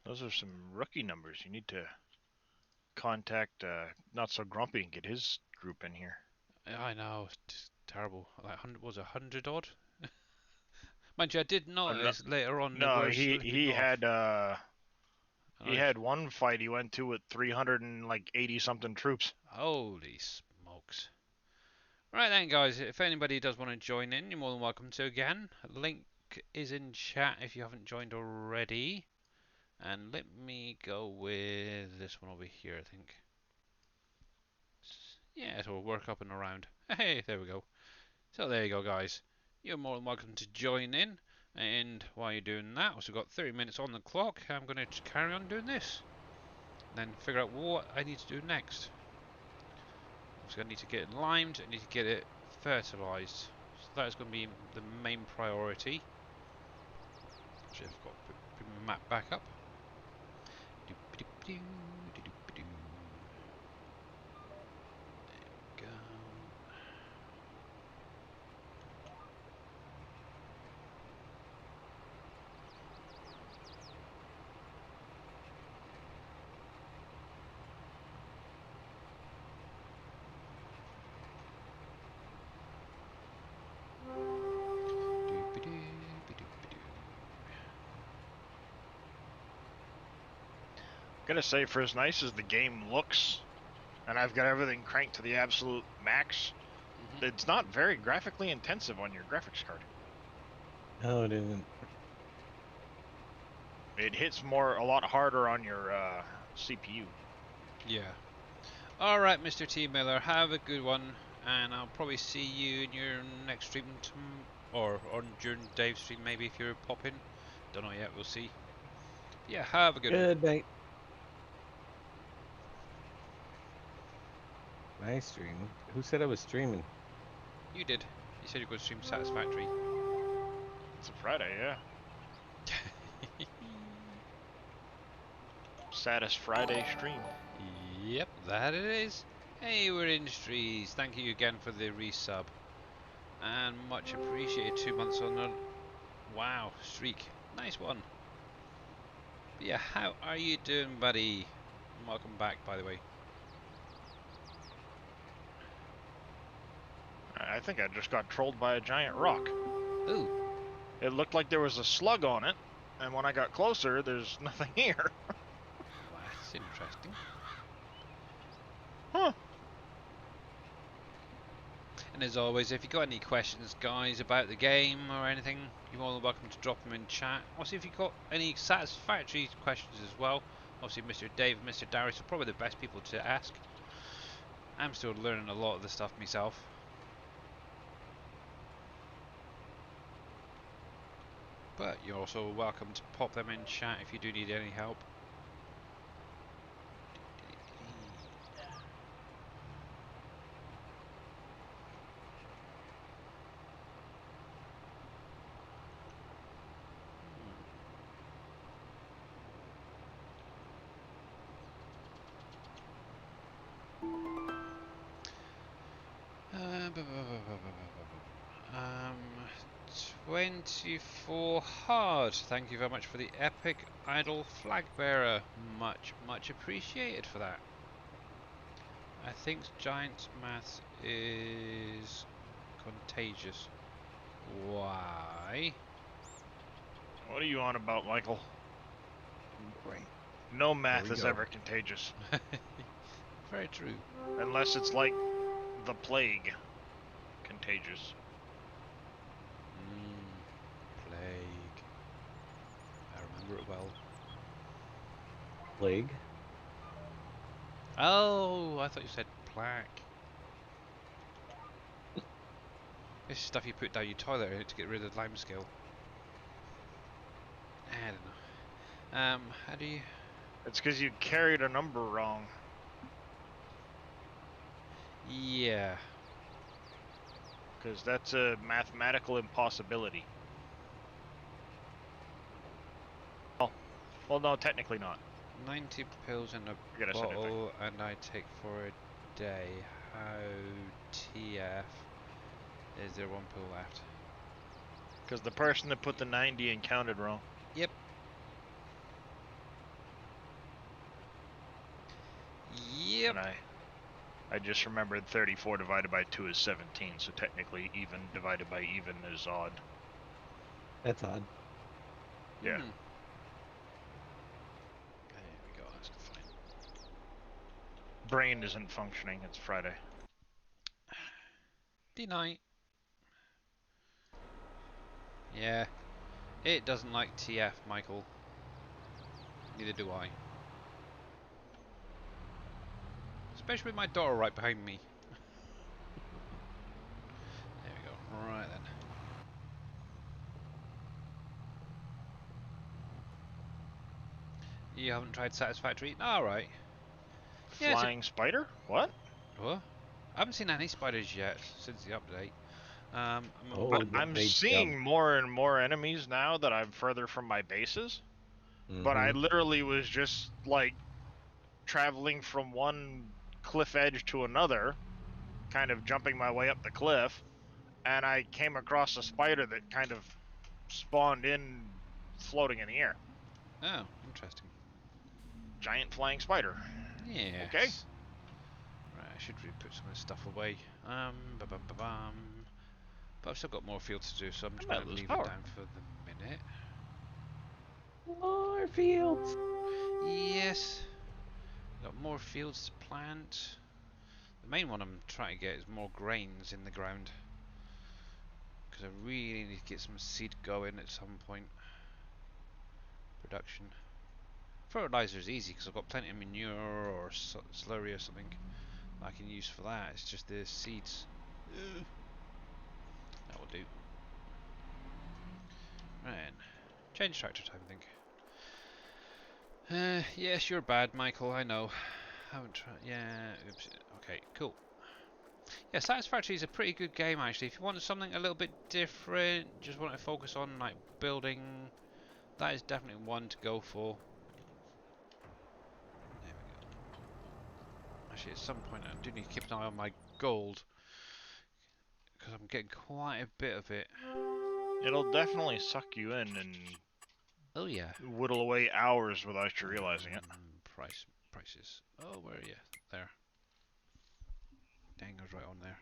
Those are some rookie numbers. You need to contact Not So Grumpy and get his group in here. I know. It's terrible. Like 100 odd. Mind you, I did notice later on. No, he had one fight he went to with 380 something troops. Holy smokes. Right then guys, if anybody does want to join in, you're more than welcome to again. Link is in chat if you haven't joined already. And let me go with this one over here, I think. Yeah, so we'll work up and around. Hey, there we go. So there you go guys. You're more than welcome to join in. And while you're doing that, we've got 30 minutes on the clock. I'm going to carry on doing this. And then figure out what I need to do next. So I need to get it limed, I need to get it fertilised. So that is going to be the main priority. Actually, I've got to put map back up. Doop-a-doop-doo, doop-a-doop-doo. There we go. Doop-a-doo, ba-doop-a-doo. Gotta say, for as nice as the game looks, and I've got everything cranked to the absolute max, it's not very graphically intensive on your graphics card. No, it isn't. It hits a lot harder on your CPU. Yeah. Alright, Mr. T. Miller, have a good one, and I'll probably see you in your next stream or on during Dave's stream maybe if you're popping. Don't know yet, we'll see. Yeah, have a good one. Good night. My stream. Who said I was streaming? You did. You said you're going to stream Satisfactory. It's a Friday, yeah. Saddest Friday stream. Yep, that it is. Hey, we're Industries. Thank you again for the resub. And much appreciated. 2 months on the wow streak. Nice one. But yeah, how are you doing, buddy? Welcome back, by the way. I think I just got trolled by a giant rock. Ooh. It looked like there was a slug on it, and when I got closer, there's nothing here. Well, that's interesting. Huh. And as always, if you've got any questions, guys, about the game or anything, you're more than welcome to drop them in chat. Also, if you've got any satisfactory questions as well, obviously Mr. Dave and Mr. Darius are probably the best people to ask. I'm still learning a lot of the stuff myself. But you're also welcome to pop them in chat if you do need any help. Um, 24 hard. Thank you very much for the epic idol flag bearer. Much appreciated for that. I think giant math is contagious. Why? What are you on about, Michael? Great. No math we is go. ever contagious. Very true. Unless it's like the plague. Contagious. Plague. I remember it well. Plague. Oh, I thought you said plaque. This is stuff you put down your toilet to get rid of lime scale. I don't know. How do you... It's because you carried a number wrong. Yeah. Because that's a mathematical impossibility. Oh. Well, no, technically not. 90 pills in a Forget I said anything. bottle and I take for a day. How TF is there one pill left? Because the person that put the 90 in counted wrong. Yep. And I just remembered 34 divided by 2 is 17, so technically even divided by even is odd. That's odd. Yeah. There we go, that's fine. Brain isn't functioning, it's Friday. D-night. Yeah. It doesn't like TF, Michael. Neither do I. Especially with my daughter right behind me. There we go. Right then. You haven't tried Satisfactory? Alright. Yeah, Flying spider? What? what? I haven't seen any spiders yet since the update. I'm Oh, about- that I'm made seeing more and more enemies now that I'm further from my bases. but I Mhm. literally was just like traveling from one cliff edge to another, kind of jumping my way up the cliff, and I came across a spider that kind of spawned in floating in the air. Oh, interesting. Giant flying spider. Yes. Okay. Right, I should really put some of this stuff away. Ba-bum. But I've still got more fields to do, so I'm just I going might to lose leave it power. down for the minute. More fields. Yes. Got more fields to plant. The main one I'm trying to get is more grains in the ground. Because I really need to get some seed going at some point. Production. Fertilizer is easy because I've got plenty of manure or slurry or something I can use for that. It's just the seeds. That will do. Right. Change tractor time, I think. Yes, you're bad, Michael, I know. Haven't tried. Yeah, oops. Okay, cool. Yeah, Satisfactory is a pretty good game, actually. If you want something a little bit different, just want to focus on, like, building, that is definitely one to go for. There we go. Actually, at some point, I do need to keep an eye on my gold, because I'm getting quite a bit of it. It'll definitely suck you in and Oh, yeah. whittle away hours without you realizing it. Prices. Oh, where are you? There. Dang, I was right on there.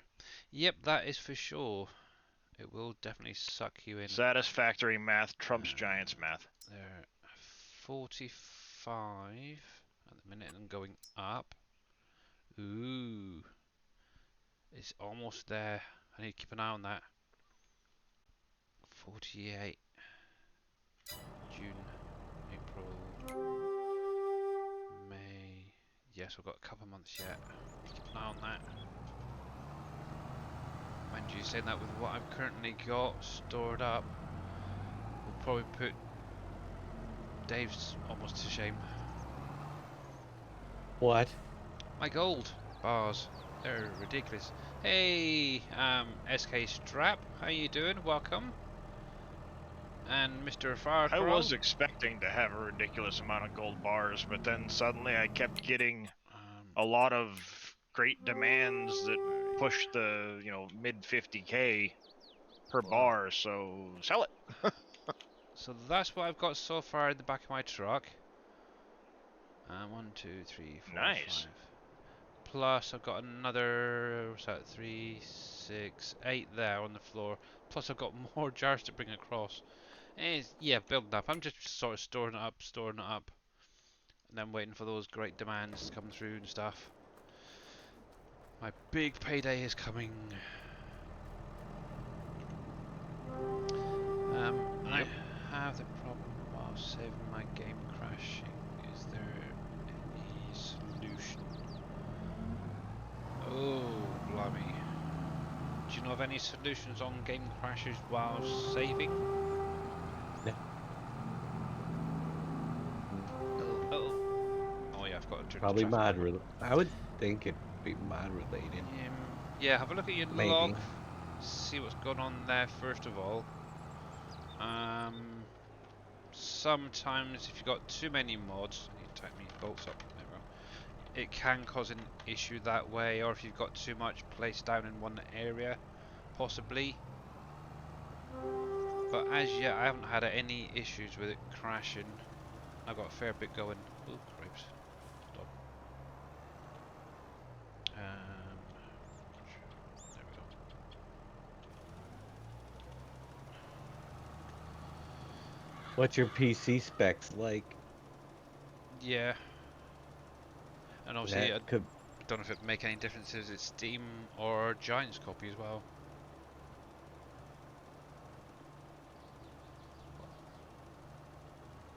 Yep, that is for sure. It will definitely suck you in. Satisfactory math trumps Giants math. There, 45 at the minute and going up. Ooh, it's almost there. I need to keep an eye on that. 48. June, April, May. Yes, we've got a couple of months yet. Keep an eye on that. Mind you, saying that with what I've currently got stored up, will probably put Dave's almost to shame. What? My gold bars, they're ridiculous. Hey, SK Strap, how you doing? Welcome. And Mr. I Firecrow. was expecting to have a ridiculous amount of gold bars, but then suddenly I kept getting a lot of great demands that pushed the, mid 50k per bar, so sell it. So that's what I've got so far in the back of my truck. 1, 2, 3, 4, Nice. 5. Plus I've got another, what's that, 3, 6, 8 there on the floor. Plus I've got more jars to bring across. And it's, yeah, building up. I'm just sort of storing it up. And then waiting for those great demands to come through and stuff. My big payday is coming. I have the problem while saving my game crashing. Is there any solution? Oh, blimey. Do you know of any solutions on game crashes while saving? No. Oh yeah, I've got to turn Probably the traffic mod on. related. I would think it'd be mod related. Yeah, have a look at your Maybe. log. See what's going on there first of all. Sometimes if you've got too many mods, I need to tighten these bolts up. There we go. It can cause an issue that way, or if you've got too much placed down in one area, possibly. But as yet, I haven't had any issues with it crashing. I've got a fair bit going. Oh, cripes. Stop. There we go. What's your PC specs like? Yeah. And obviously, I That could. don't know if it'd make any difference if it's Steam or Giant's copy as well.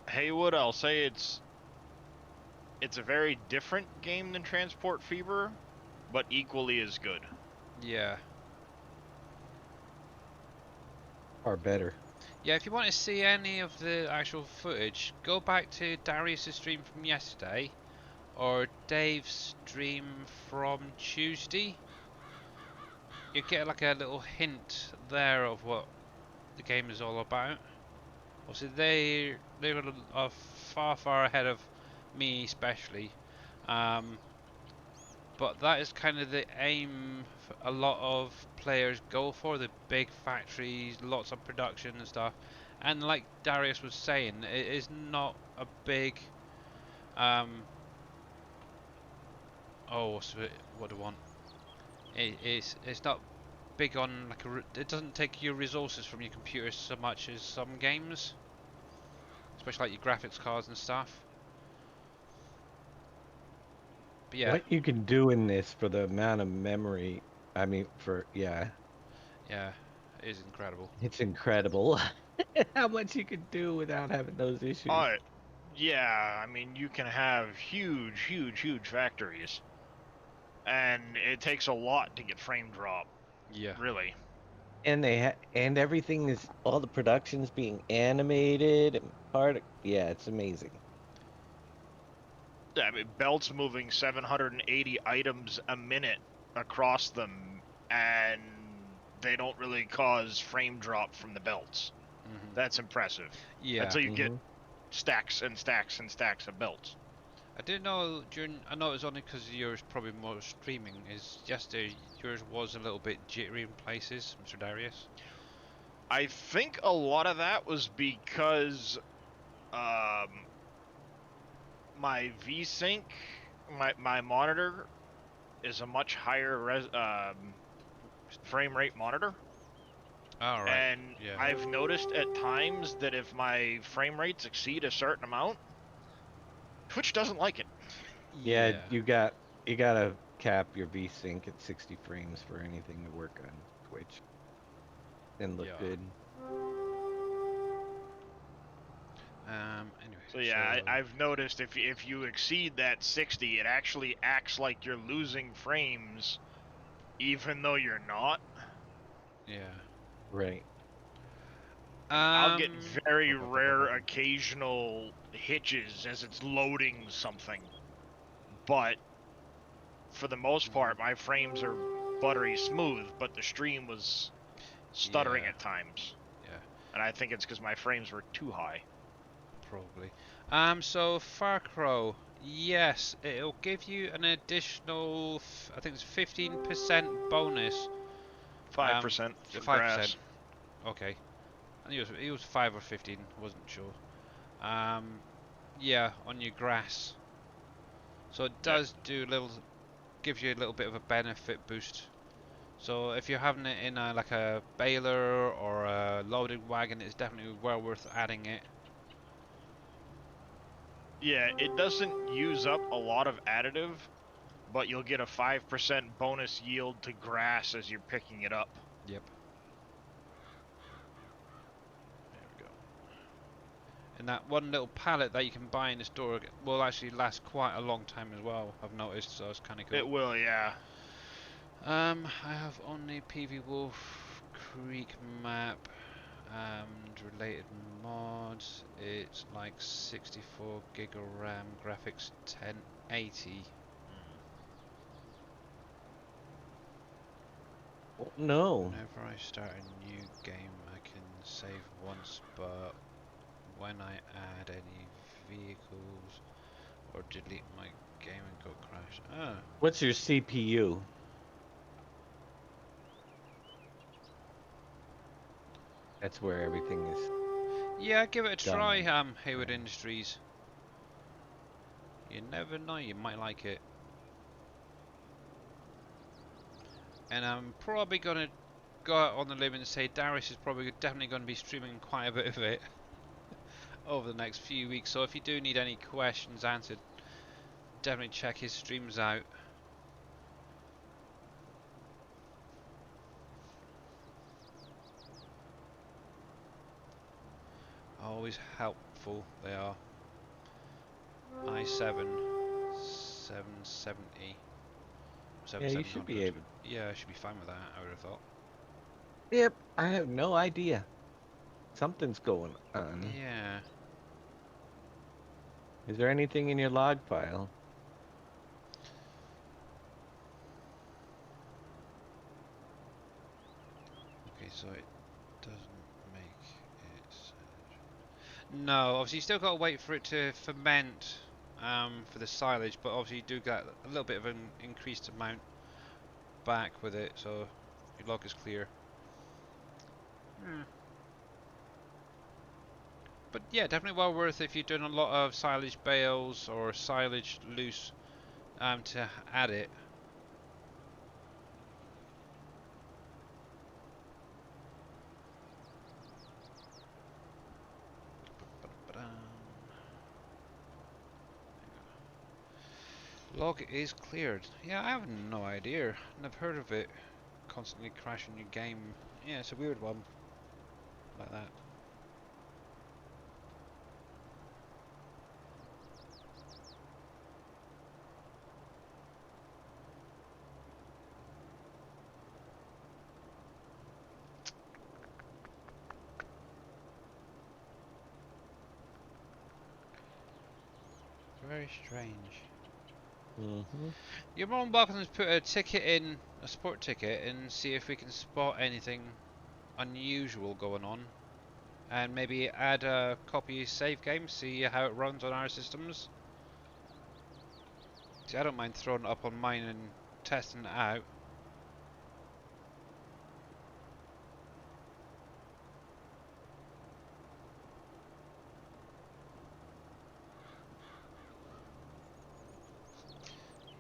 Haywood, I'll say it's a very different game than Transport Fever, but equally as good. Yeah. Or better. Yeah, if you want to see any of the actual footage, go back to Darius' stream from yesterday, or Dave's stream from Tuesday. You get like a little hint there of what the game is all about. Obviously, they were far ahead of me, especially. But that is kind of the aim a lot of players go for, the big factories, lots of production and stuff. And like Darius was saying, it is not a big what do I want? It's not big on like it doesn't take your resources from your computer so much as some games, especially like your graphics cards and stuff. But yeah, What you can do in this for the amount of memory, I mean, yeah, yeah, it is incredible. it's incredible how much you can do without having those issues. Yeah, I mean, you can have huge factories, and it takes a lot to get frame drop, Yeah, really. And and everything is, all the production's being animated and yeah, it's amazing. I mean, belts moving 780 items a minute across them, and they don't really cause frame drop from the belts. That's impressive. yeah. Until you get stacks and stacks and stacks of belts. I didn't know I know it was only because yours probably more streaming. Is yesterday yours was a little bit jittery in places, Mr. Darius? I think a lot of that was because um, my VSync, my monitor is a much higher frame rate monitor. All right. And Yeah. I've noticed at times that if my frame rates exceed a certain amount, Twitch doesn't like it. Yeah, Yeah. you gotta cap your VSync at 60 frames for anything to work on Twitch and look Yeah. good. Anyway. So yeah, I've noticed if you exceed that 60, it actually acts like you're losing frames, even though you're not. Yeah. Right. I'll get Um. very rare occasional hitches as it's loading something, but for the most part, my frames are buttery smooth, but the stream was stuttering Yeah. at times. Yeah. And I think it's because my frames were too high. Probably. So Far Cry, yes, it'll give you an additional, I think it's 15% bonus. 5% for 5%. grass. Okay. I knew it was 5 or 15, wasn't sure. Yeah, on your grass. So it does gives you a little bit of a benefit boost. So if you're having it in like a baler or a loaded wagon, it's definitely well worth adding it. Yeah, it doesn't use up a lot of additive, but you'll get a 5% bonus yield to grass as you're picking it up. Yep. There we go. And that one little pallet that you can buy in the store will actually last quite a long time as well, I've noticed, so it's kind of cool. It will, yeah. I have only PV WolfCreek map and related mods. It's like 64 gig of RAM, graphics 1080. Oh, no. Whenever I start a new game, I can save once, but when I add any vehicles or delete my game and go crash. Ah, What's your CPU? That's where everything is yeah, give it a done. try, Hayward Industries. You never know, you might like it. And I'm probably gonna go out on the limb and say Darius is probably definitely going to be streaming quite a bit of it over the next few weeks. So if you do need any questions answered, definitely check his streams out. Always helpful they are. i7 770. Yeah, you should be able. Yeah, I should be fine with that, I would have thought. Yep, I have no idea. Something's going on. Yeah. Is there anything in your log file? Okay, so it doesn't make it. No, obviously you still got to wait for it to ferment for the silage, but obviously you do get a little bit of an increased amount back with it, so your log is clear. But yeah, definitely well worth if you're doing a lot of silage bales or silage loose to add it. Log is cleared. Yeah, I have no idea. Never heard of it. Constantly crashing your game. Yeah, it's a weird one. Like that. Very strange. You're more than welcome to put a ticket in, a sport ticket, and see if we can spot anything unusual going on. And maybe add a copy of save game, see how it runs on our systems. See, I don't mind throwing it up on mine and testing it out.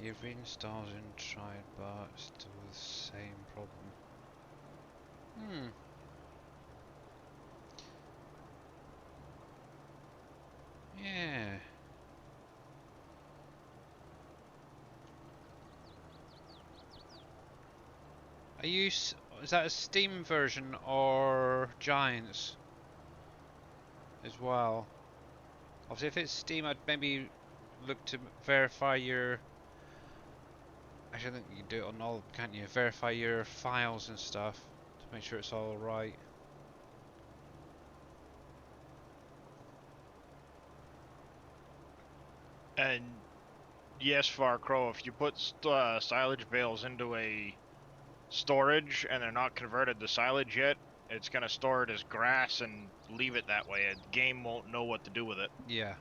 You've reinstalled and tried, but still the same problem. Yeah. Is that a Steam version or Giants as well? Obviously, if it's Steam, I'd maybe look to verify your. Actually, I think you can do it on all, can't you? Verify your files and stuff to make sure it's all right. And yes, Farcrow, if you put silage bales into a storage and they're not converted to silage yet, it's going to store it as grass and leave it that way. A game won't know what to do with it. Yeah.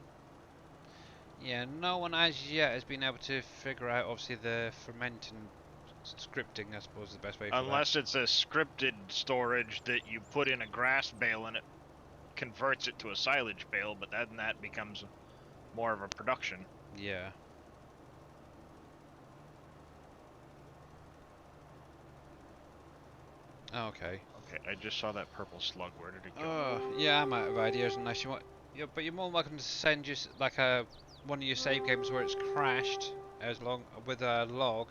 Yeah, no one as yet has been able to figure out, obviously, the fermenting scripting, I suppose, is the best way for Unless it's a scripted storage that you put in a grass bale and it converts it to a silage bale, but then that becomes more of a production. Yeah. Okay. Okay, I just saw that purple slug. Where did it go? Oh, yeah, I'm out of ideas unless you want. Yeah, but you're more than welcome to send just like one of your save games where it's crashed as long with a log,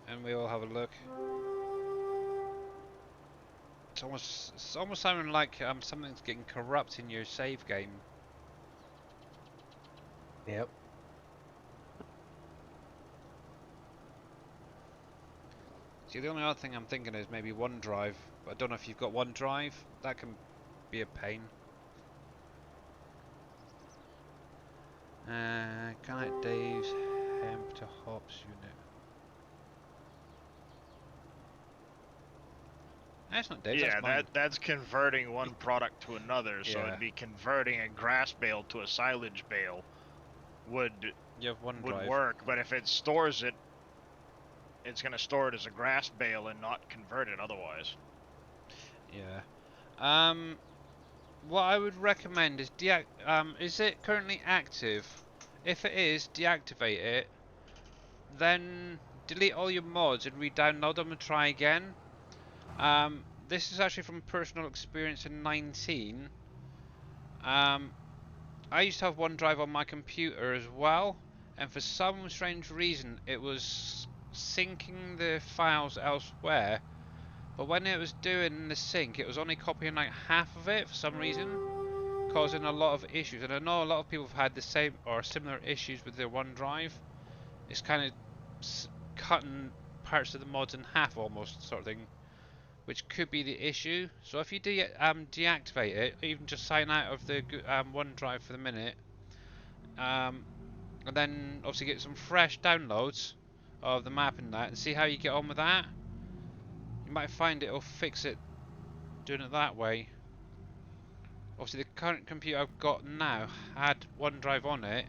and we all have a look. It's almost sounding like something's getting corrupt in your save game. Yep. See, the only other thing I'm thinking is maybe OneDrive. But I don't know if you've got OneDrive. That can be a pain. Connect Dave's hemp to hops unit. That's not Dave's. Yeah, that's mine. that's converting one product to another. So Yeah. it'd be converting a grass bale to a silage bale would You have OneDrive. would work. But if it stores it, it's going to store it as a grass bale and not convert it otherwise. Yeah. What I would recommend is is it currently active? If it is, deactivate it. Then delete all your mods and re-download them and try again. This is actually from personal experience in 19. I used to have OneDrive on my computer as well, and for some strange reason it was syncing the files elsewhere. But when it was doing the sync, it was only copying like half of it for some reason, causing a lot of issues. And I know a lot of people have had the same or similar issues with their OneDrive. It's kind of cutting parts of the mods in half almost, sort of thing, which could be the issue. So if you deactivate it, even just sign out of the OneDrive for the minute, and then obviously get some fresh downloads of the map and that, and see how you get on with that. You might find it'll fix it doing it that way. obviously the current computer I've got now had OneDrive on it,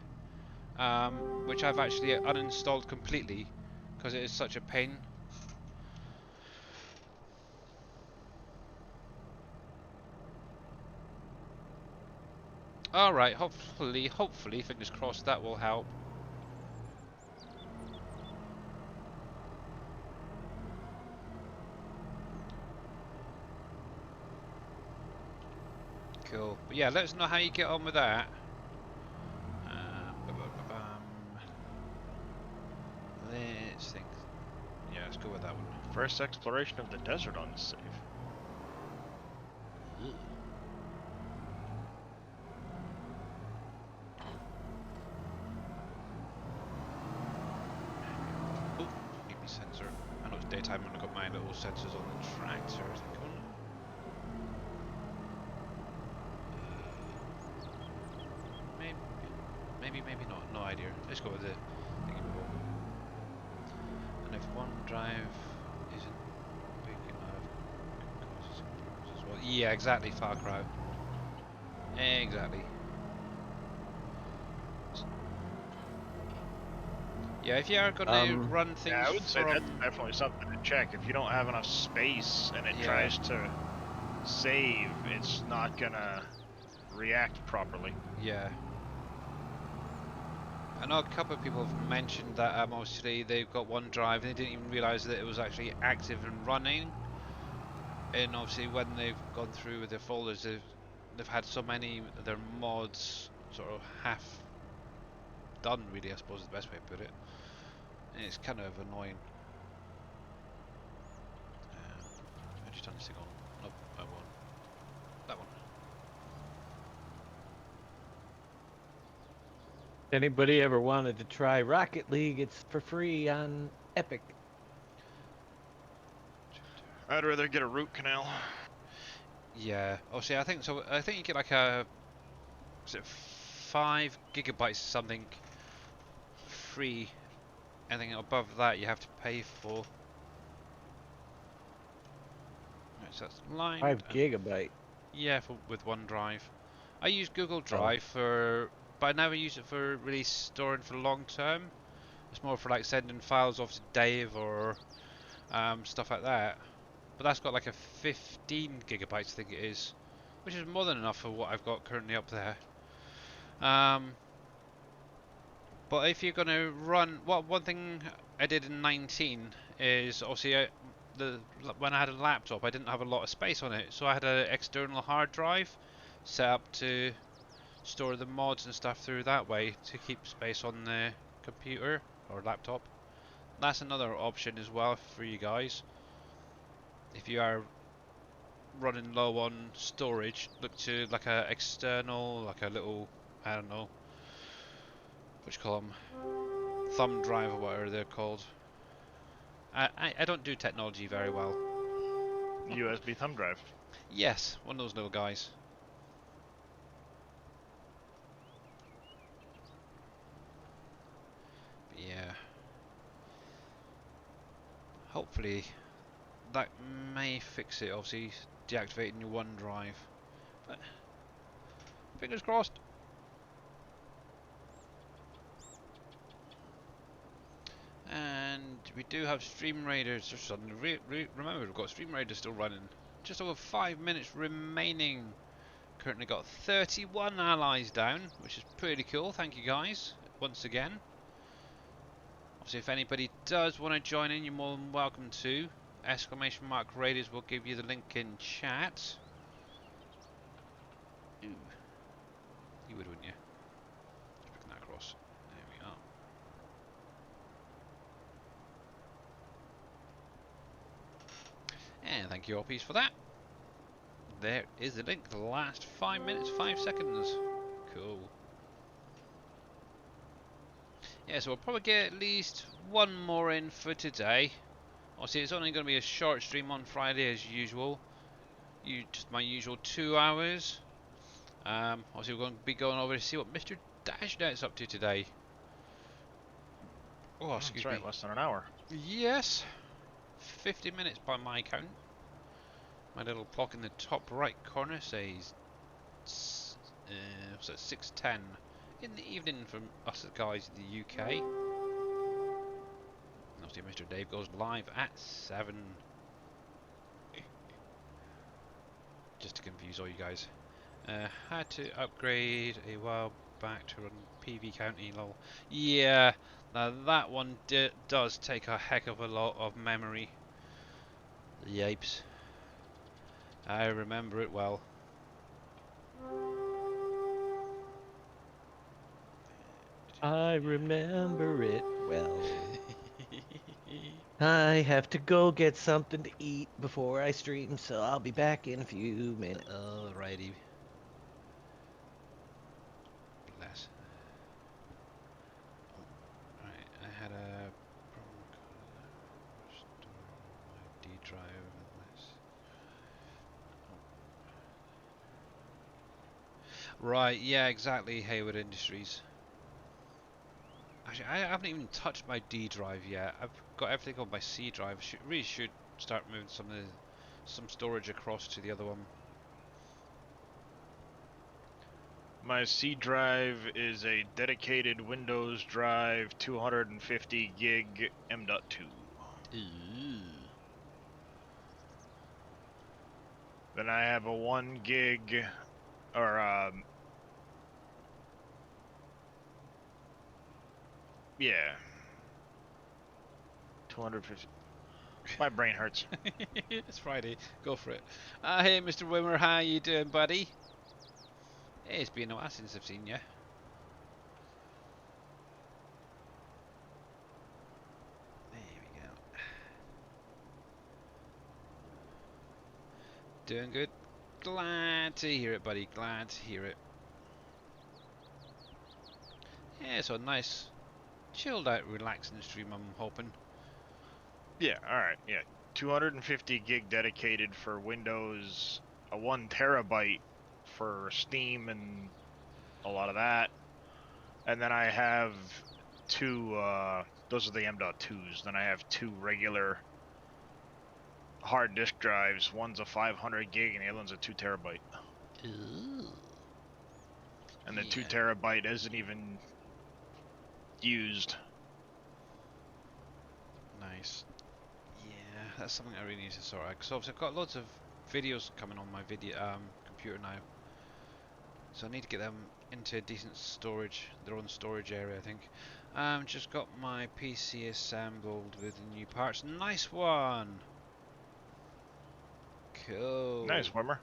which I've actually uninstalled completely because it is such a pain. Alright, hopefully, fingers crossed, that will help. Cool. But yeah, let us know how you get on with that. Let's think. Yeah, let's go with that one. First exploration of the desert on the save. Oh, need me sensor. I know it's daytime and I've got my little sensors on the tractor. I think, oh no. Maybe not. No idea. Let's go with the thingy. And if OneDrive isn't big enough, it causes some problems as well. Yeah, exactly, Far Cry. Exactly. Yeah, if you are gonna run things Yeah, I would say from... that's definitely something to check. If you don't have enough space and it Yeah. tries to save, it's not gonna react properly. Yeah. I know a couple of people have mentioned that obviously they've got OneDrive and they didn't even realise that it was actually active and running. And obviously when they've gone through with their folders, they've had so many of their mods sort of half done, really, I suppose is the best way to put it. And it's kind of annoying. I just turned this thing on. Nope, that one. That one. Anybody ever wanted to try Rocket League? It's for free on Epic. I'd rather get a root canal. Yeah. Obviously, I think so. I think you get like a, is it 5 gigabytes or something free. Anything above that you have to pay for. Right, so that's lined. 5 GB. Yeah, with OneDrive. I use Google Oh. Drive but I never use it for really storing for long term. It's more for like sending files off to Dave or stuff like that. But that's got like a 15 gigabytes, I think it is, which is more than enough for what I've got currently up there. But if you're going to run, one thing I did in 19 is obviously when I had a laptop, I didn't have a lot of space on it, so I had an external hard drive set up to store the mods and stuff through that way to keep space on the computer or laptop. That's another option as well for you guys. If you are running low on storage, look to like a external, like a little, I don't know, what you call them, thumb drive or whatever they're called. I don't do technology very well. USB thumb drive. Yes, one of those little guys. But yeah. Hopefully that may fix it, obviously deactivating your OneDrive. But fingers crossed. And we do have StreamRaiders. Remember, we've got StreamRaiders still running. Just over 5 minutes remaining. Currently got 31 allies down, which is pretty cool. Thank you guys once again. Obviously, if anybody does want to join in, you're more than welcome to. !Raiders will give you the link in chat. Ooh. You would, wouldn't you? Just picking that across. There we are. And thank you, RPs, for that. There is the link. The last 5 minutes, 5 seconds. Cool. Yeah, so we'll probably get at least one more in for today. Obviously, it's only going to be a short stream on Friday as usual. Just my usual 2 hours. Obviously, we're going to be going over to see what Mr. Dashnet's up to today. Oh, excuse That's right, me. less than an hour. Yes. 50 minutes by my count. My little clock in the top right corner says so 6:10 in the evening from us guys in the UK. Obviously, Mr. Dave goes live at 7. Just to confuse all you guys. Had to upgrade a while back to run PV County, lol. Yeah, now that one does take a heck of a lot of memory. Yipes. I remember it well. I remember it well. I have to go get something to eat before I stream, so I'll be back in a few minutes. Alrighty. Bless. Right, I had a restore my D drive unless. Right, yeah, exactly. Hayward Industries. Actually, I haven't even touched my D drive yet. I've got everything on my C drive. Really should start moving some storage across to the other one. My C drive is a dedicated Windows drive, 250 gig M.2. Ooh. Then I have a 1 gig, or yeah, 250. My brain hurts. It's Friday. Go for it. Hey, Mr. Wimmer, how you doing, buddy? Hey, it's been a while since I've seen you. There we go. Doing good. Glad to hear it, buddy. Glad to hear it. Yeah, so nice, chilled out, relaxing stream, I'm hoping. Yeah, alright, yeah. 250 gig dedicated for Windows, a 1 terabyte for Steam and a lot of that. And then I have 2, those are the M.2s. Then I have 2 regular hard disk drives. One's a 500 gig and the other one's a 2 terabyte. Ooh. And the Yeah. 2 terabyte isn't even used. Nice. Yeah, that's something I really need to sort out. Because obviously I've got loads of videos coming on my computer now. So I need to get them into decent storage, their own storage area, I think. Just got my PC assembled with the new parts. Nice one! Cool. Nice, Wimmer.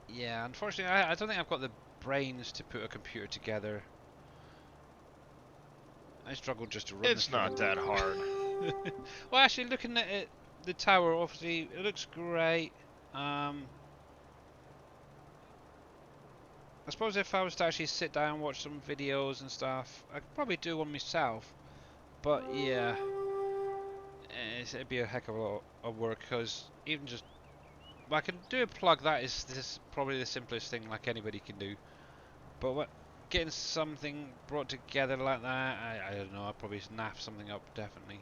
Yeah, unfortunately I don't think I've got the brains to put a computer together. I struggle just to run It's the thing. not that hard. Well, actually, looking at it, the tower, obviously, it looks great. I suppose if I was to actually sit down and watch some videos and stuff, I could probably do one myself. But yeah, it'd be a heck of a lot of work, because even just, well, I can do a plug, that is this probably the simplest thing like anybody can do. But what, getting something brought together like that, I don't know, I'd probably snap something up, definitely.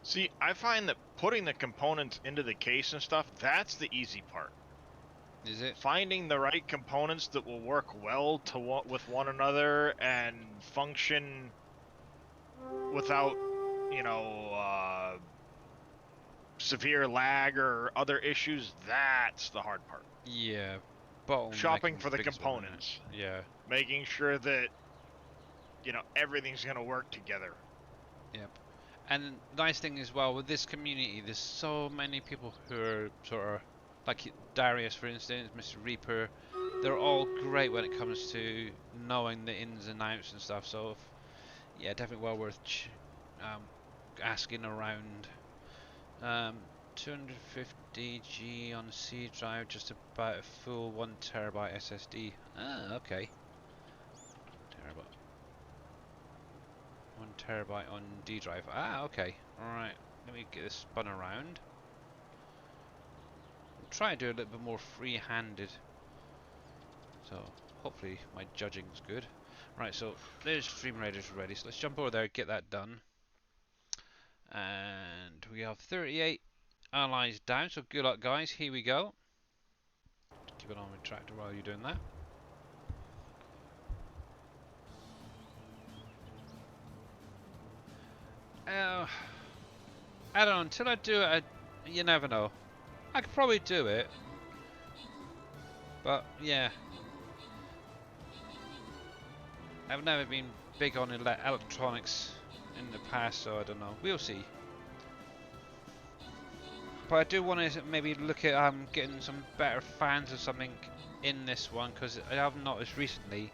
See, I find that putting the components into the case and stuff, that's the easy part. Is it? Finding the right components that will work well with one another and function without, you know, severe lag or other issues, that's the hard part. Yeah. Shopping for the components. Yeah. Making sure that, you know, everything's going to work together. Yep. And nice thing as well with this community, there's so many people who are sort of like Darius, for instance, Mr. Reaper. They're all great when it comes to knowing the ins and outs and stuff. So, yeah, definitely well worth asking around. 250G on C drive, just about a full 1 terabyte SSD. Ah, okay. Terabyte. 1 terabyte on D drive. Ah, okay. Alright, let me get this spun around. I'll try and do a little bit more free-handed. So, hopefully my judging's good. Right, so there's StreamRaiders ready, so let's jump over there, get that done. And we have 38 allies down, so good luck guys, here we go. Keep it on with tractor while you're doing that. I don't know, until I do it, you never know. I could probably do it, but yeah. I've never been big on electronics in the past, so I don't know. We'll see. But I do want to maybe look at getting some better fans or something in this one, because I have noticed recently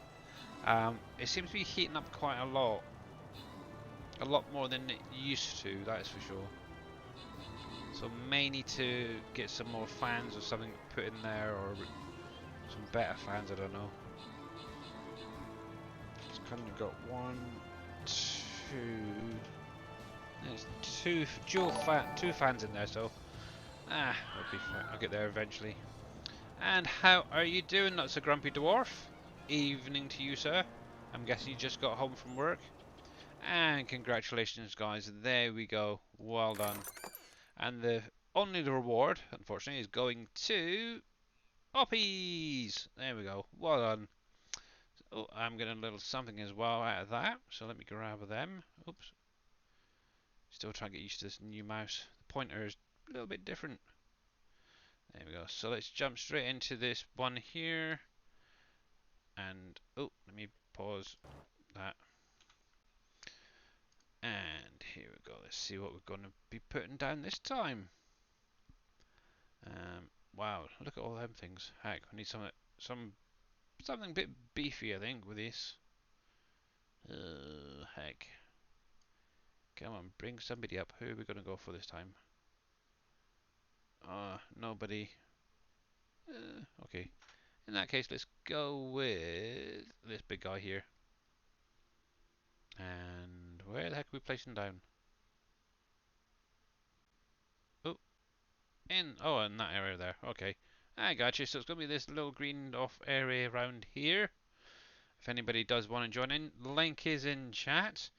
it seems to be heating up quite a lot more than it used to, that is for sure. So may need to get some more fans or something put in there, or some better fans, I don't know. It's kind of got 1, 2. There's two fans in there, so it'll be fine. I'll get there eventually. And how are you doing? That's a grumpy dwarf. Evening to you, sir. I'm guessing you just got home from work. And congratulations, guys. There we go. Well done. And the reward, unfortunately, is going to Oppies. There we go. Well done. Oh, I'm getting a little something as well out of that. So let me grab them. Oops. Still trying to get used to this new mouse. The pointer is a little bit different. There we go. So let's jump straight into this one here. And, oh, let me pause that. And here we go. Let's see what we're going to be putting down this time. Wow, look at all them things. Heck, I need something a bit beefy, I think, with this. Heck. Come on, bring somebody up. Who are we going to go for this time? Nobody. Okay. In that case, let's go with this big guy here. And where the heck are we placing down? Oh, in that area there. Okay, I got you. So it's going to be this little greened off area around here. If anybody does want to join in, link is in chat.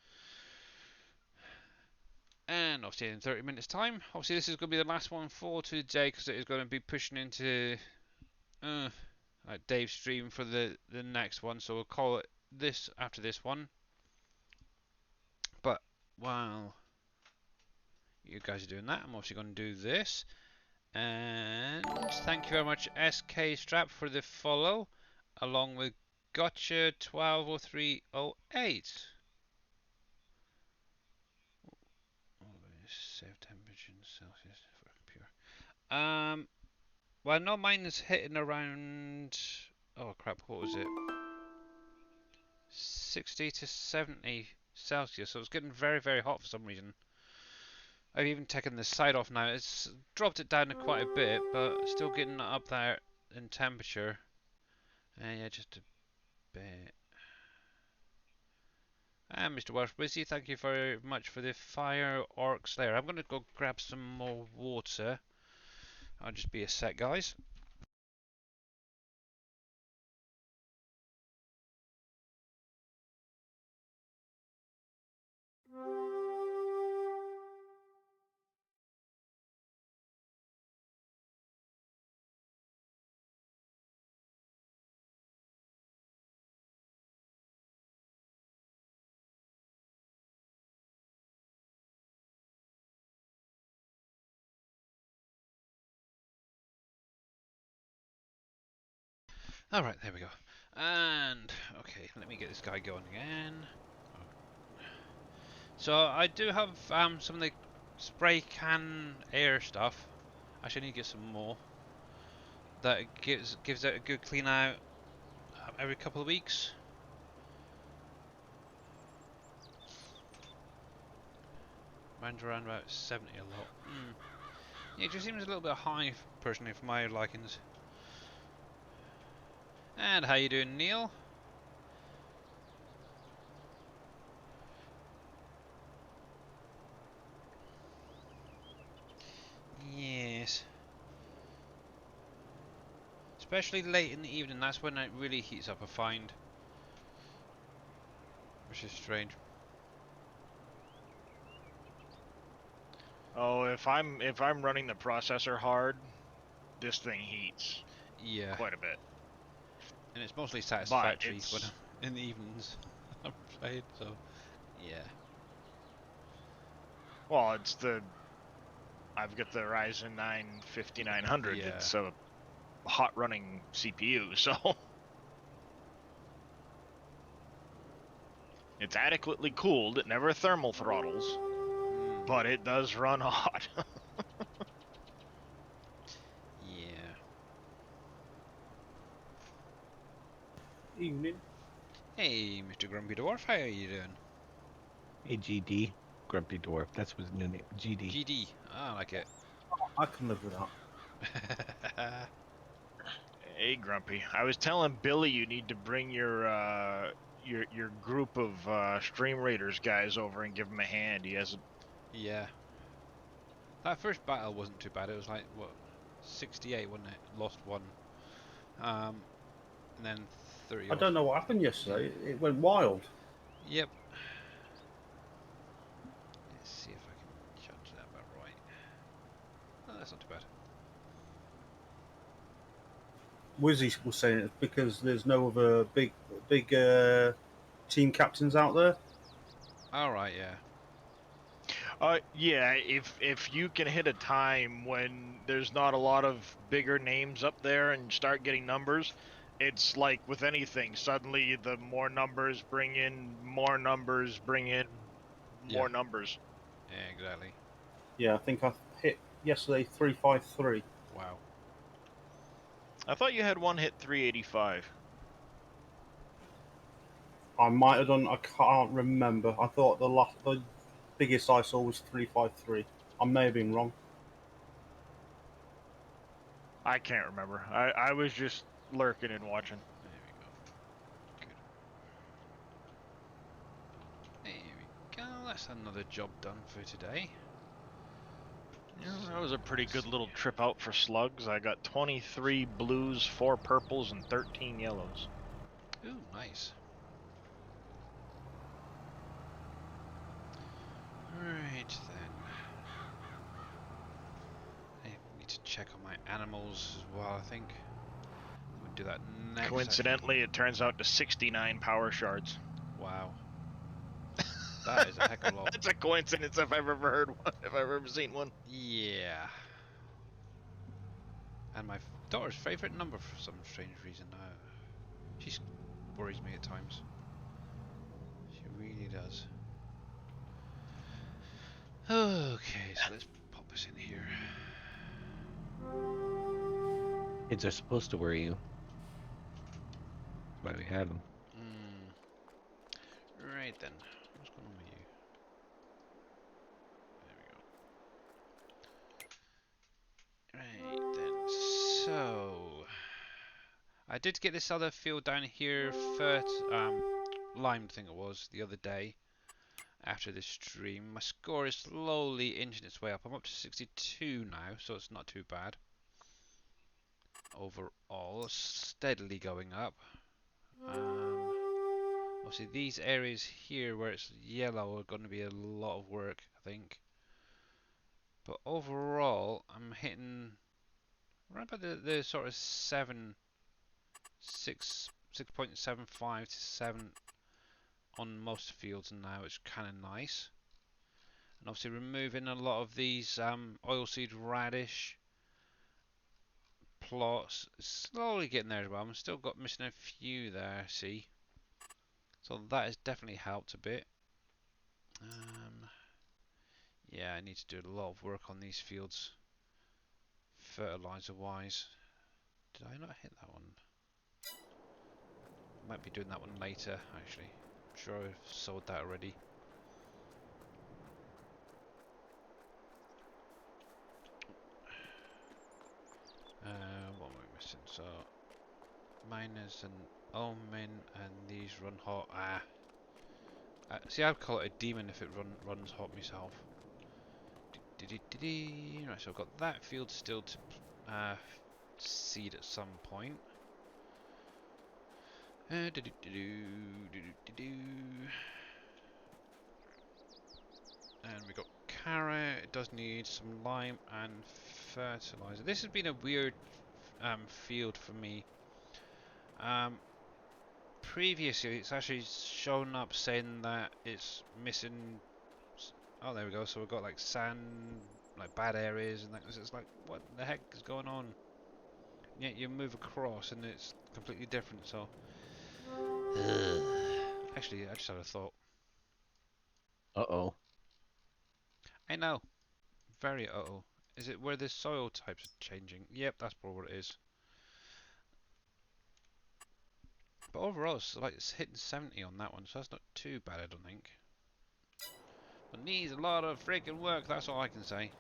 And obviously in 30 minutes time, obviously this is going to be the last one for today, because it is going to be pushing into Dave's stream for the next one. So we'll call it this after this one. But while you guys are doing that, I'm obviously going to do this. And thank you very much, SK Strap, for the follow, along with Gotcha 120308. Save temperature in Celsius for pure. Well, no, mine is hitting around. Oh crap! What was it? 60 to 70 Celsius. So it's getting very, very hot for some reason. I've even taken the side off now. It's dropped it down to quite a bit, but still getting up there in temperature. Yeah, just a bit. And Mr. Welsh Busy, thank you very much for the Fire Orc Slayer. I'm going to go grab some more water. I'll just be a sec, guys. Alright, there we go. And, okay, let me get this guy going again. So, I do have some of the spray can air stuff. Actually, I need to get some more. That gives it a good clean out every couple of weeks. Runs around about 70 a lot. Yeah, it just seems a little bit high, personally, for my likings. And how you doing, Neil? Yes. especially late in the evening. That's when it really heats up, I find, which is strange. Oh, if I'm running the processor hard, this thing heats Yeah, quite a bit. and it's mostly But satisfactory when it's in the evenings I'm playing. So, yeah, well, I've got the Ryzen 9 5900. yeah, It's a hot running CPU, so it's adequately cooled. It never thermal throttles, but it does run hot. yeah. Evening. Hey, Mr. Grumpy Dwarf, how are you doing? Hey, GD. Grumpy Dwarf. That's his new name. GD. GD, I like it. I can live with that. Hey, Grumpy. I was telling Billy you need to bring your group of StreamRaiders guys over and give him a hand. He hasn't. Yeah. That first battle wasn't too bad. It was like, what, 68, wasn't it? Lost one. And then 30 I off. don't know what happened yesterday. It went wild. Yep. Let's see if I can judge that about right. No, that's not too bad. Wizzy was saying it's because there's no other big team captains out there. Alright, yeah. Yeah. If you can hit a time when there's not a lot of bigger names up there and start getting numbers, it's like with anything. Suddenly, the more numbers bring in more numbers, bring in more numbers. Yeah, exactly. Yeah, I think I hit yesterday 353. Wow. I thought you had one hit 385. I might have done. I can't remember. I thought the biggest I saw was 353. I may have been wrong. I can't remember. I was just lurking and watching. There we go. Good. There we go. That's another job done for today. Yeah, that was a pretty good little trip out for slugs. I got 23 blues, 4 purples, and 13 yellows. Ooh, nice. Right then. I need to check on my animals as well, I think. We'll do that next. Coincidentally, it turns out to 69 power shards. Wow. That is a heck of a lot. That's a coincidence if I've ever heard one, if I've ever seen one. Yeah. And my daughter's favourite number for some strange reason. She worries me at times. She really does. Okay, so let's pop this in here. Kids are supposed to worry you. That's why we have them. Right then. What's going on with you? There we go. Right then. So I did get this other field down here first, limed thing it was the other day. After this stream, my score is slowly inching its way up. I'm up to 62 now, so it's not too bad. Overall, steadily going up. Obviously, these areas here where it's yellow are going to be a lot of work, I think. But overall, I'm hitting right about the sort of 6.75 to 7 on most fields now, which is kind of nice. And obviously removing a lot of these oilseed radish plots, slowly getting there as well. I'm still missing a few there, see. So that has definitely helped a bit. Yeah, I need to do a lot of work on these fields, fertilizer wise. Did I not hit that one? Might be doing that one later, actually. I'm sure I've sowed that already. What am I missing? So, miners and omen, and these run hot. See, I'd call it a demon if it runs hot myself. Right, so I've got that field still to seed at some point. And we got carrot. It does need some lime and fertilizer. This has been a weird field for me. Previously, it's actually shown up saying that it's missing. Oh, there we go. So we've got like sand, like bad areas, and that. It's like, what the heck is going on? Yet you move across, and it's completely different. So, actually, I just had a thought. Uh-oh. I know, very uh-oh. Is it where the soil types are changing? Yep, that's probably what it is. But overall, it's hitting 70 on that one, so that's not too bad, I don't think. But needs a lot of freaking work, that's all I can say.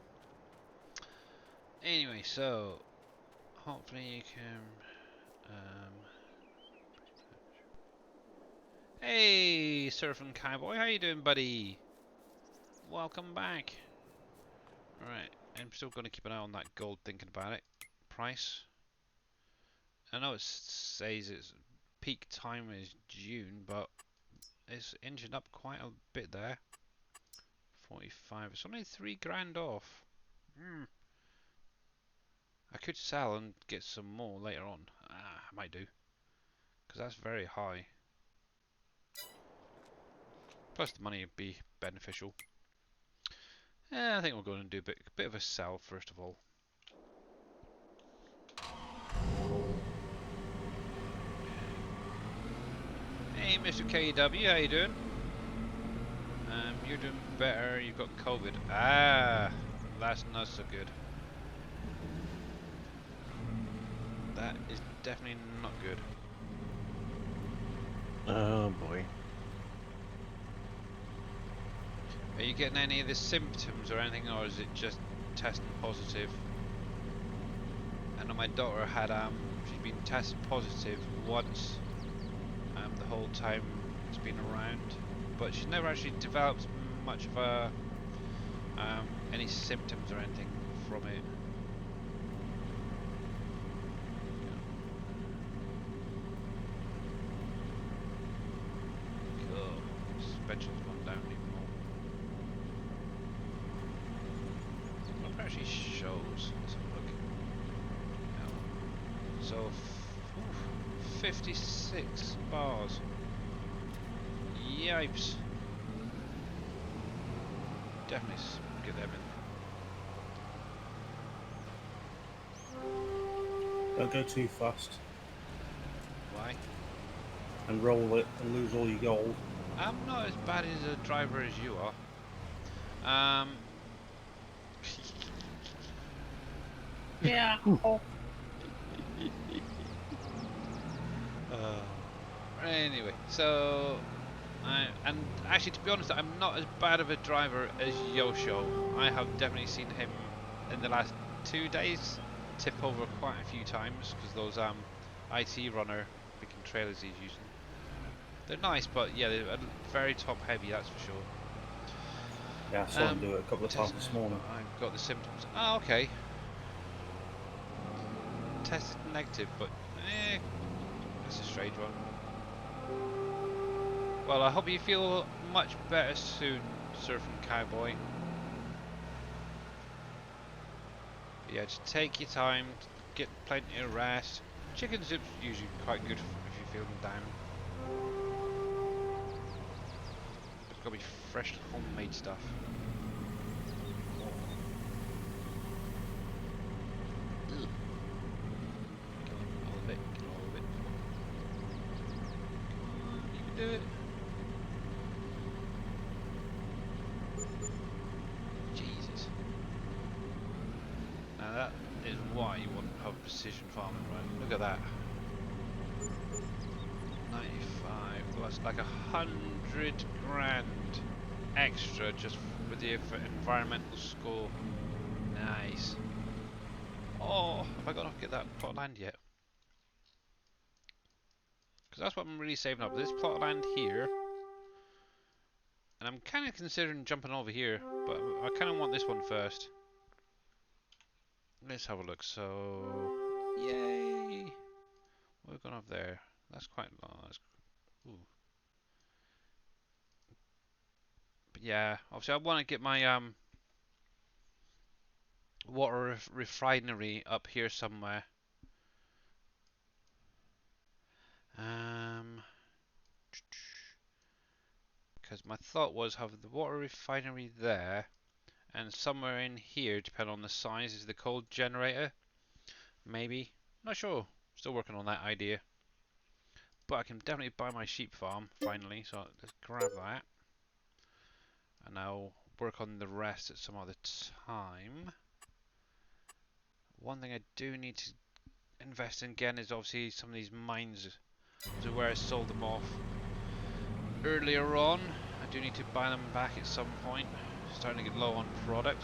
Anyway, so hopefully you can. Hey, Surfing Cowboy, how you doing, buddy? Welcome back. Right, I'm still going to keep an eye on that gold, thinking about it. Price. I know it says its peak time is June, but it's inching up quite a bit there. 45. It's only 3 grand off. I could sell and get some more later on. I might do, because that's very high. Plus the money would be beneficial. I think we're going to do a bit of a sell first of all. Hey, Mr. KW, how you doing? You're doing better. You've got COVID. That's not so good. That is definitely not good. Oh boy. Are you getting any of the symptoms or anything, or is it just testing positive? I know my daughter had she's been tested positive once the whole time it's been around, but she's never actually developed much of a any symptoms or anything from it. Cool. Suspension's gone down even more. What it actually shows? Let's have a look. No. So, 56 bars. Yipes. Definitely get them in. Don't go too fast Why? and roll it and lose all your gold. I'm not as bad as a driver as you are. Yeah. Anyway, so and actually, to be honest, I'm not as bad of a driver as Yosho. I have definitely seen him in the last 2 days tip over quite a few times because those IT runner freaking trailers he's using. They're nice, but yeah, they're very top heavy, that's for sure. Yeah, I saw him do it a couple of times this morning. I've got the symptoms. Oh, okay. Tested negative, but that's a strange one. Well, I hope you feel much better soon, Surfing Cowboy. Yeah, just take your time, get plenty of rest. Chicken soup's usually quite good if you're feeling down. It's got to be fresh homemade stuff. Ugh. All of it, all of it. You can do it. Jesus. Now that is why you want to have precision farming, right? Look at that. 95. Well, that's like 100 grand extra just with the environmental score. Nice. Oh, have I got to get that plot of land yet? Because that's what I'm really saving up. This plot of land here. And I'm kind of considering jumping over here, but I kind of want this one first. Let's have a look. So Yay! We're going up there. That's quite large. Ooh. But yeah, obviously I want to get my water refinery up here somewhere. Because my thought was have the water refinery there, and somewhere in here, depending on the size, is the coal generator. Maybe. Not sure. Still working on that idea. But I can definitely buy my sheep farm finally, so let's grab that. And I'll work on the rest at some other time. One thing I do need to invest in again is obviously some of these mines. So where I sold them off earlier on, I do need to buy them back at some point. Starting to get low on product.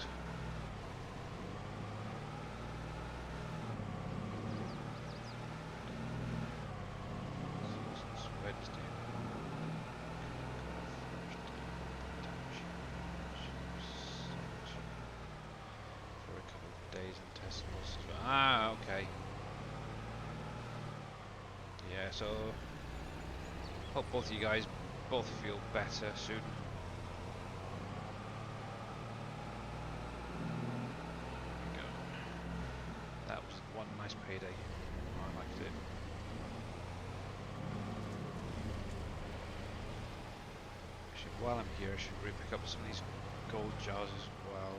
For a couple of days and test losses. Ah, okay. Yeah, so hope both of you guys both feel better soon. There we go. That was one nice payday. I liked it. Actually, while I'm here, I should really pick up some of these gold jars as well.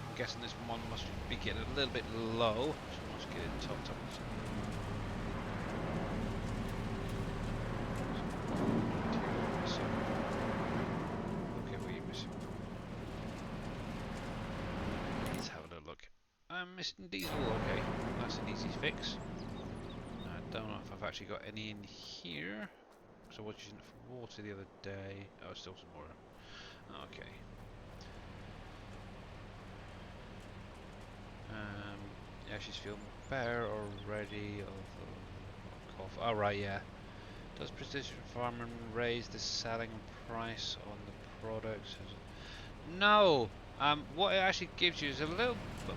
I'm guessing this one must be getting a little bit low, so I must get it topped up. Okay, what are you missing? Let's have a look. I'm missing diesel, okay. That's an easy fix. I don't know if I've actually got any in here. So I was using it for water the other day. Oh, still some more. Okay. Yeah, she's feeling better already. Cough. Oh, right, yeah. Does precision farming raise the selling price on the products? No. What it actually gives you is a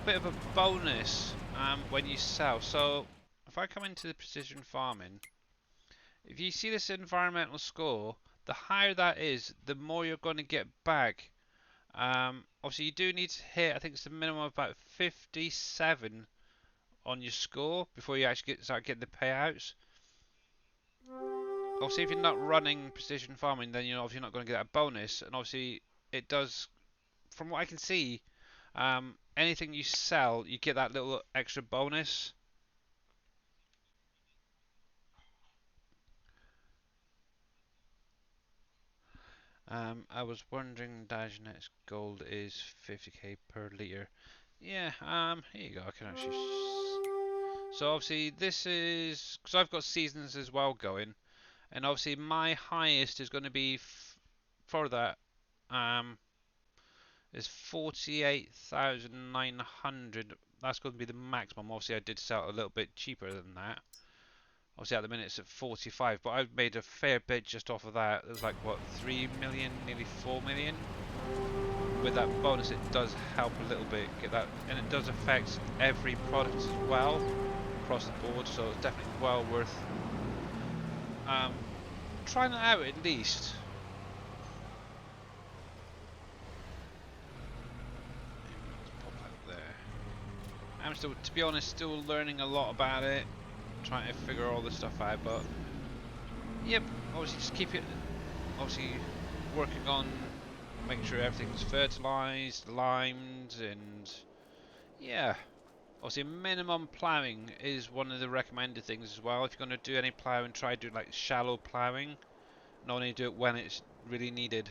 bit of a bonus when you sell. So if I come into the precision farming, if you see this environmental score, the higher that is, the more you're going to get back. Obviously, you do need to hit, I think it's a minimum of about 57 on your score before you actually start getting the payouts. Obviously, if you're not running precision farming, then you're obviously not going to get that bonus. And obviously, it does, from what I can see, anything you sell, you get that little extra bonus. I was wondering, Dagenet's gold is 50k per litre. Yeah, here you go. I can actually. So obviously, this is because I've got seasons as well going, and obviously my highest is going to be for that. Is 48,900. That's going to be the maximum. Obviously, I did sell it a little bit cheaper than that. Obviously, at the minute it's at 45, but I've made a fair bit just off of that. There's like what 3 million, nearly 4 million. With that bonus, it does help a little bit get that, and it does affect every product as well across the board. So it's definitely well worth trying it out at least. I'm still, to be honest, still learning a lot about it, trying to figure all this stuff out, but yep, obviously just keep it, obviously working on making sure everything's fertilised, limed, and yeah, obviously minimum ploughing is one of the recommended things as well. If you're going to do any ploughing, try to do like shallow ploughing, not only do it when it's really needed.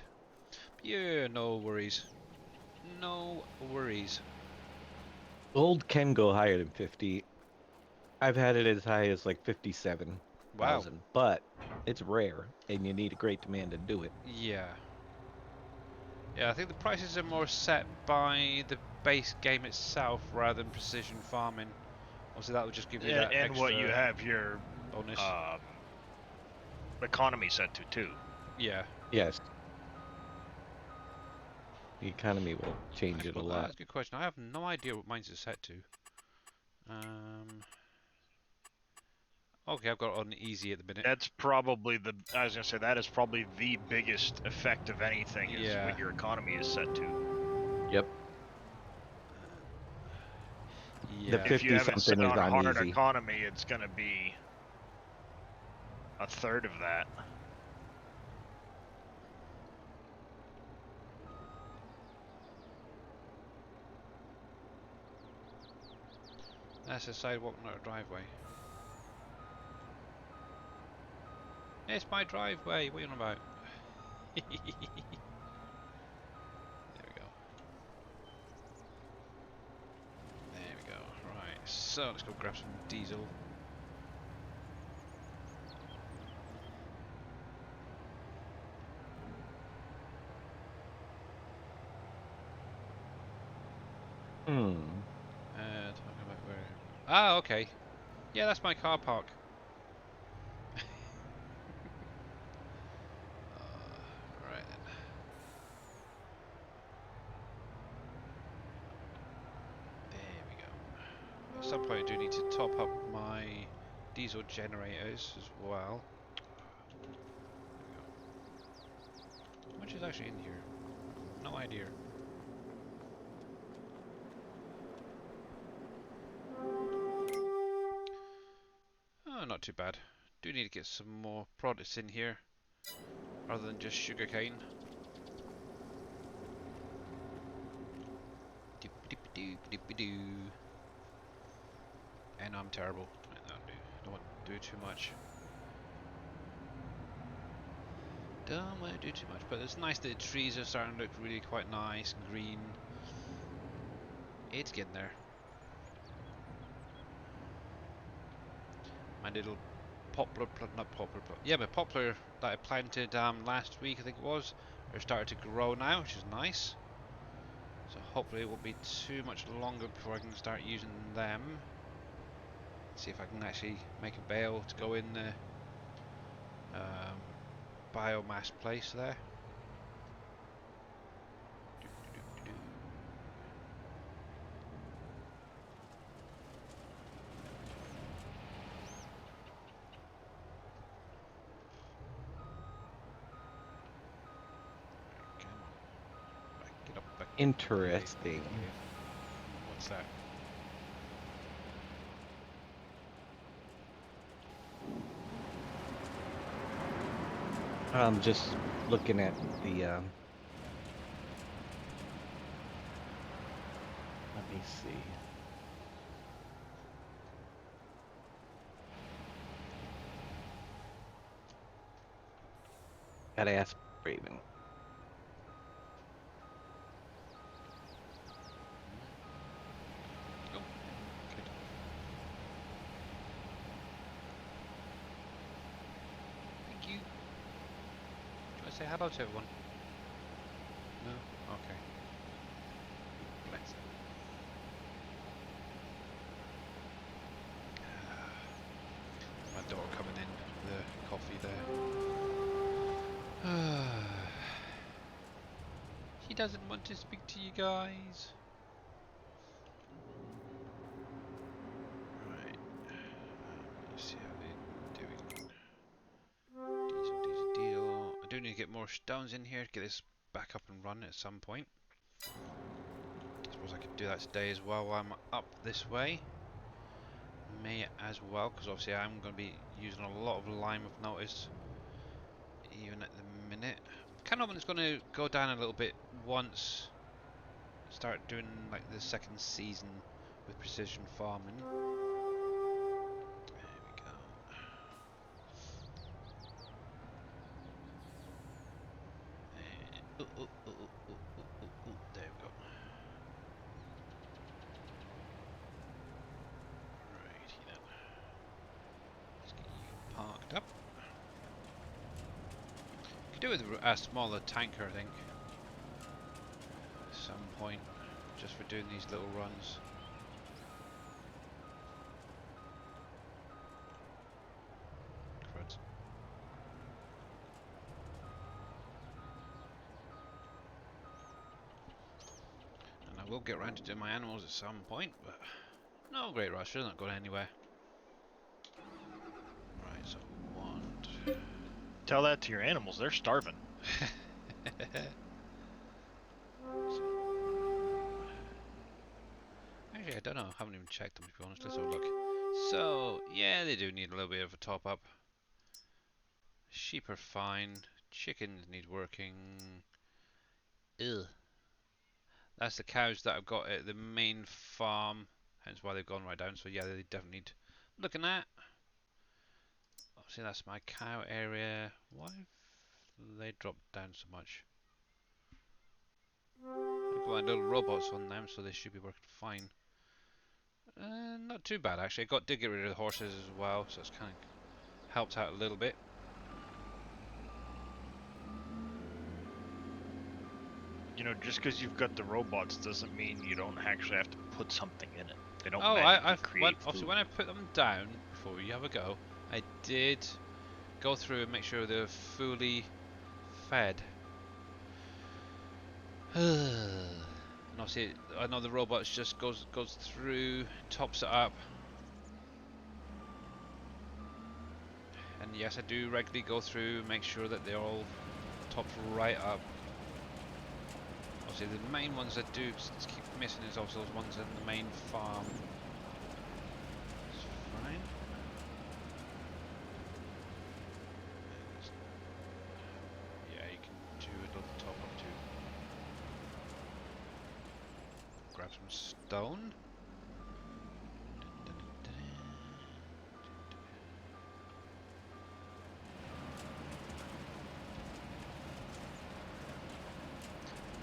But yeah, no worries. No worries. Gold can go higher than 50. I've had it as high as like 57. Wow. but it's rare, and you need a great demand to do it. Yeah. Yeah, I think the prices are more set by the base game itself rather than precision farming. Obviously, that would just give you that And extra what you have your bonus. economy set to too. Yeah. Yes. The economy will change it a That's lot. a good question. I have no idea what mine's is set to. Okay, I've got it on easy at the minute. That's probably I was gonna say that is probably the biggest effect of anything is Yeah. what your economy is set to. Yep. Yeah. If you have it set 50-something is on on hard easy. economy, it's gonna be a third of that. That's a sidewalk, not a driveway. It's my driveway. What are you on about? There we go. There we go. Right. So let's go grab some diesel. Talking about where? Ah, okay. Yeah, that's my car park. Right then. There we go. At some point, I do need to top up my diesel generators as well. There we go. How much is actually in here? No idea. Oh, not too bad. Do need to get some more products in here, rather than just sugarcane. Doop-a-doop-a-doop-a-doop-a-doo. And I'm terrible. Don't want to do too much. Don't want to do too much, but it's nice that the trees are starting to look really quite nice, green. It's getting there. My little poplar, not poplar, yeah, but poplar that I planted last week, I think it was, are starting to grow now, which is nice. So hopefully it won't be too much longer before I can start using them. See if I can actually make a bale to go in the biomass place there. Come on. Right, get up back. Interesting. What's that? I'm just looking at the. Let me see. Gotta ask Raven. Oh, good. Thank you. Should I say hello to everyone? No? Okay. Let's. My daughter coming in with the coffee there. She doesn't want to speak to you guys. Right. Let's see how they're doing. Diesel. I do need to get more stones in here to get this back up and running at some point. I suppose I could do that today as well while I'm up this way. May as well, because obviously I'm going to be using a lot of lime, I've noticed, even at the minute. Kind of hoping it's going to go down a little bit once I start doing like the second season with precision farming. There we go. There we go. Righty then. Let's get you parked Could do with a smaller tanker, I think, at some point, just for doing these little runs. Crud. And I will get around to doing my animals at some point, but no great rush, they're not going anywhere. Right, so one. Tell that to your animals, they're starving. Actually, I don't know. I haven't even checked them, to be honest. Let's have a look. So, yeah, they do need a little bit of a top up. Sheep are fine. Chickens need working. Ugh. That's the cows that I've got at the main farm. Hence why they've gone right down. So, yeah, they definitely need looking at. Obviously, that's my cow area. Why have they dropped down so much? I've got my little robots on them, so they should be working fine. Not too bad actually. I did get rid of the horses as well, so it's kind of helped out a little bit. You know, just because you've got the robots doesn't mean you don't actually have to put something in it. They don't Obviously when I put them down before you have a go, I did go through and make sure they're fully fed. And obviously, I know the robots just goes through, tops it up. And yes, I do regularly go through, make sure that they're all topped right up. Obviously, the main ones that do keep missing is also those ones in the main farm. It's fine. Yeah, you can do a little top up too. Grab some stone.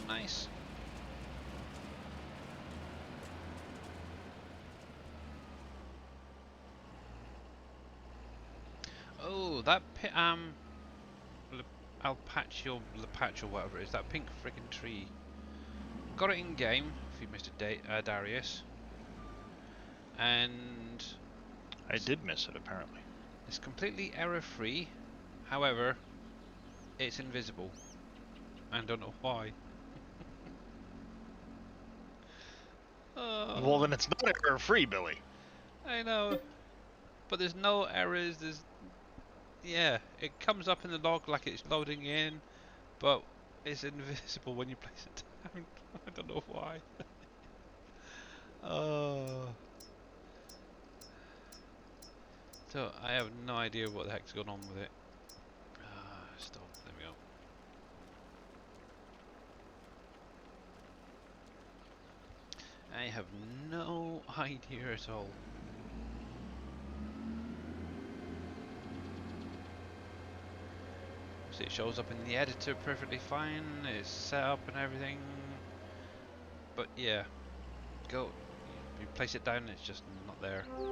Nice. Oh, that Alpacho, Lepacho, whatever it is, that pink friggin' tree. Got it in game, if you missed a Darius. And I did miss it apparently. it's completely error free. However, it's invisible. I don't know why. Well, then it's not error free, Billy. I know, but there's no errors. Yeah, it comes up in the log like it's loading in, but it's invisible when you place it down. I don't know why. So I have no idea what the heck's going on with it. Stop. There we go. I have no idea at all. See, it shows up in the editor perfectly fine. It's set up and everything. But yeah, you place it down, it's just not there. There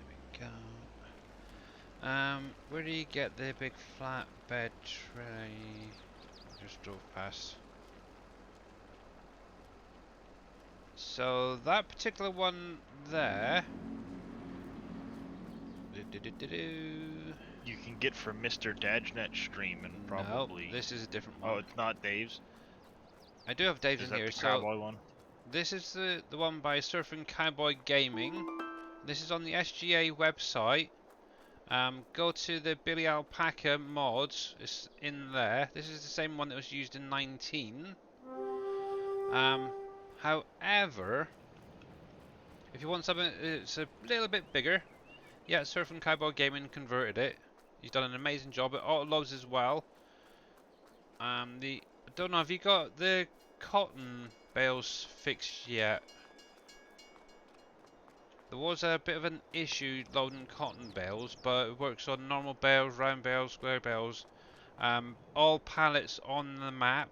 we go. Where do you get the big flatbed tray? Just drove past. So that particular one there. You can get from Mr. Dajnet stream and probably. No, this is a different one. Oh, it's not Dave's. I do have Dave's Is in that here. the So cowboy one? this is the one by Surfing Cowboy Gaming. This is on the SGA website. Go to the Billy Alpaca mods. It's in there. This is the same one that was used in 19. However, if you want something it's a little bit bigger, yeah, Surfing Cowboy Gaming converted it. He's done an amazing job. It auto loads as well. I don't know, have you got the cotton bales fixed yet? There was a bit of an issue loading cotton bales, but it works on normal bales, round bales, square bales. All pallets on the map,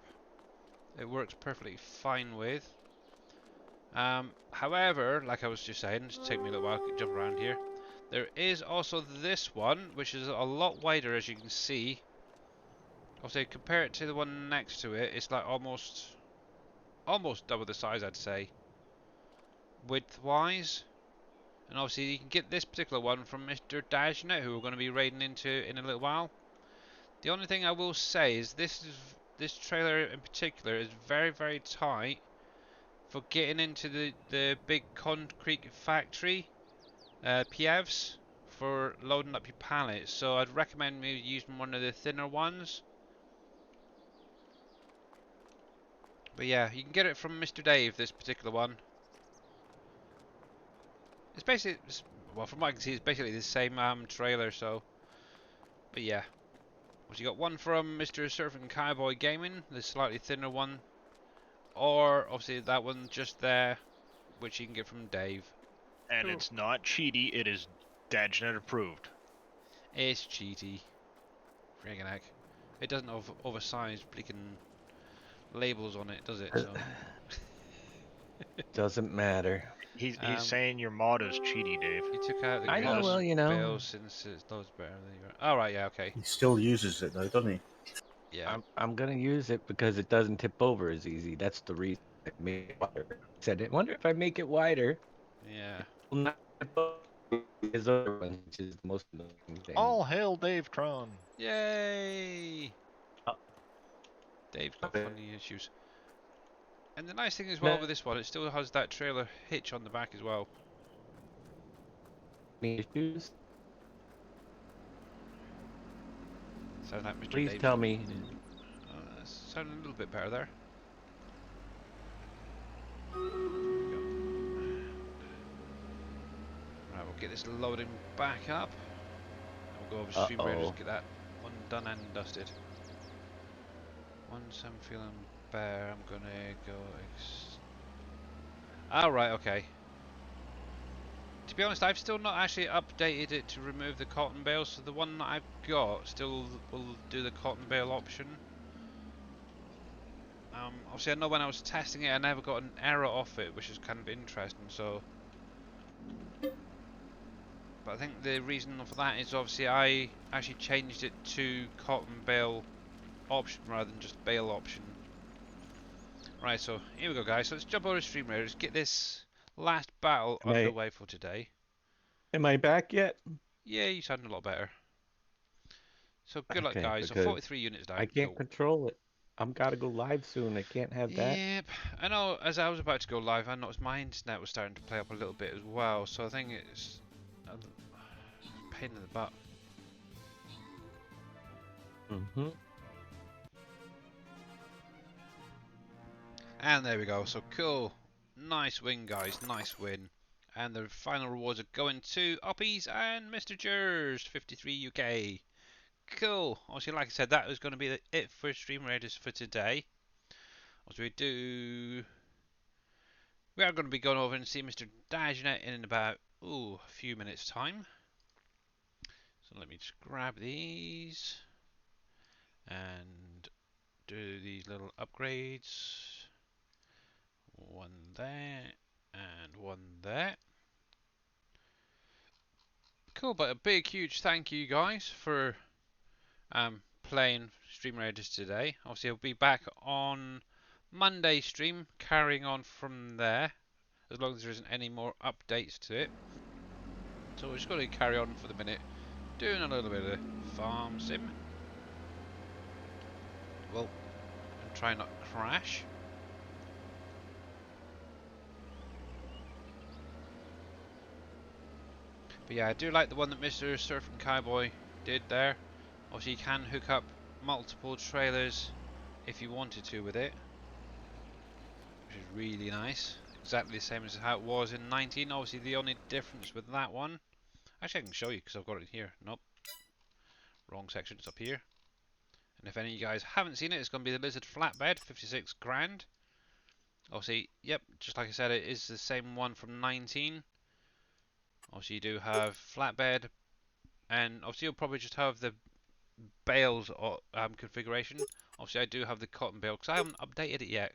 it works perfectly fine with. However, like I was just saying, just take me a little while to jump around here. There is also this one, which is a lot wider, as you can see. I'll say compare it to the one next to it. It's like almost double the size, I'd say, width-wise. And obviously, you can get this particular one from Mr. Dajnet, who we're going to be raiding into in a little while. The only thing I will say is this trailer in particular is very, very tight for getting into the big concrete factory PFs for loading up your pallets. So I'd recommend maybe using one of the thinner ones. But yeah, you can get it from Mr. Dave, this particular one. It's basically, well, from what I can see, it's basically the same trailer. So, but yeah. So you got one from Mr. Surfing Cowboy Gaming, the slightly thinner one, or obviously that one just there, which you can get from Dave. And Cool. it's not cheaty, it is Dajnet approved. It's cheaty. Friggin' heck. It doesn't have oversized bleaking labels on it, does it? So. Doesn't matter. He's saying your mod is cheaty, Dave. You took out the I know, gas well, you know. bill since it's loads better than you were. Alright, yeah, okay. He still uses it though, doesn't he? Yeah. I'm gonna use it because it doesn't tip over as easy. That's the reason I made it wider. Said it. Wonder if I make it wider, Yeah. it will not tip over as other ones, which is the most annoying thing. All hail Dave Tron. Yay! Oh. Dave's got Okay. funny issues. And the nice thing as well with this one, it still has that trailer hitch on the back as well. Any issues? Sounds like Mr. Please Dave's tell me. That's sounding a little bit better there. Right, we'll get this loading back up. And we'll go over to StreamRaiders and get that one done and dusted. Once I'm feeling better, I'm gonna go. Alright, okay. To be honest, I've still not actually updated it to remove the cotton bale, so the one that I've got still will do the cotton bale option. Obviously, I know when I was testing it, I never got an error off it, which is kind of interesting. So, but I think the reason for that is obviously I actually changed it to cotton bale option rather than just bale option. Right, so here we go, guys. So let's jump over to StreamRaiders, get this last battle underway for today. Am I back yet? Yeah, you sound a lot better. So good luck, Okay, guys. So because 43 units down. I can't Cool. control it. I'm gotta go live soon. I can't have that. Yep, I know. As I was about to go live, I noticed my internet was starting to play up a little bit as well. So I think it's a pain in the butt. Mm-hmm. And there we go. So cool, nice win, guys. Nice win. And the final rewards are going to Oppies and Mr. Jers, 53 UK. Cool. Obviously, like I said, that was going to be it for StreamRaiders for today. What we do? We are going to be going over and see Mr. Dajnet in about a few minutes' time. So let me just grab these and do these little upgrades. One there and one there. Cool, but a big, huge thank you guys for playing StreamRaiders today. Obviously, I'll be back on Monday stream, carrying on from there, as long as there isn't any more updates to it. So we're just going to carry on for the minute, doing a little bit of farm sim. Well, and try not to crash. But yeah, I do like the one that Mr. Surfing Cowboy did there. Obviously, you can hook up multiple trailers if you wanted to with it, which is really nice. Exactly the same as how it was in 19. Obviously, the only difference with that one, actually I can show you because I've got it here. Nope, wrong section. It's up here. And if any of you guys haven't seen it, it's going to be the Lizard Flatbed, 56 grand. Obviously, yep, just like I said, it is the same one from 19. Obviously, you do have flatbed, and obviously you'll probably just have the bales configuration. Obviously, I do have the cotton bale because I haven't updated it yet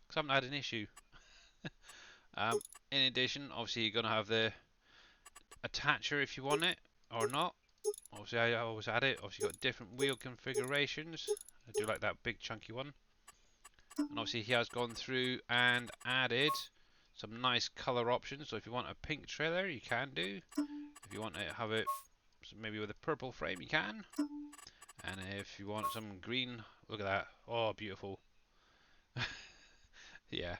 because I haven't had an issue. In addition, obviously you're going to have the attacher if you want it or not. Obviously, I always add it. Obviously, got different wheel configurations. I do like that big chunky one. And obviously, he has gone through and added some nice color options. So if you want a pink trailer, you can do. If you want to have it maybe with a purple frame, you can. And if you want some green, look at that. Oh, beautiful. Yeah.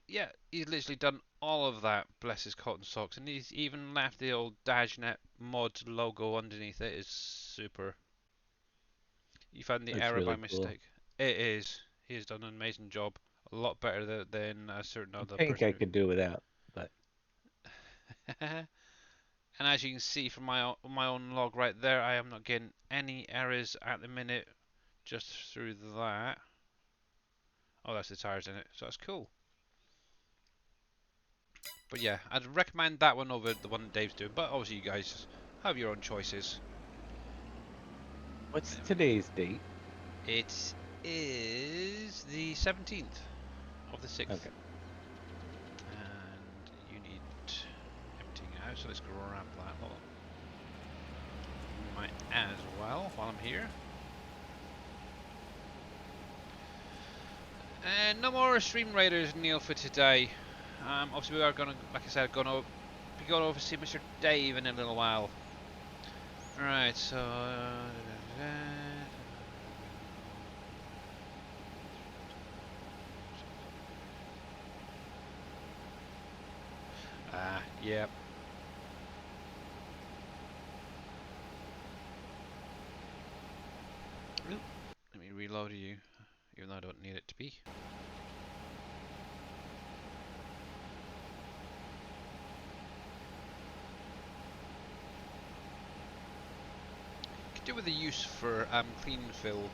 Yeah, he's literally done all of that, bless his cotton socks, and he's even left the old Dajnet mod logo underneath it. Is super. You found the That's error by really cool. mistake. It is. He has done an amazing job. A lot better than a certain I other think I person could do without, but who. And as you can see from my own log right there, I am not getting any errors at the minute, just through that. Oh, that's the tires in it, so that's cool. But yeah, I'd recommend that one over the one that Dave's doing. But obviously, you guys have your own choices. what's today's date? It is the 17th of the 6th. Okay. And you need emptying out, so let's grab that lot. Might as well while I'm here. And no more StreamRaiders, Neil, for today. Obviously, we are going to, like I said, going to be going over to see Mr. Dave in a little while. Right, so. Yep. Oop, let me reload you, even though I don't need it to be. Could do with a use for clean fill.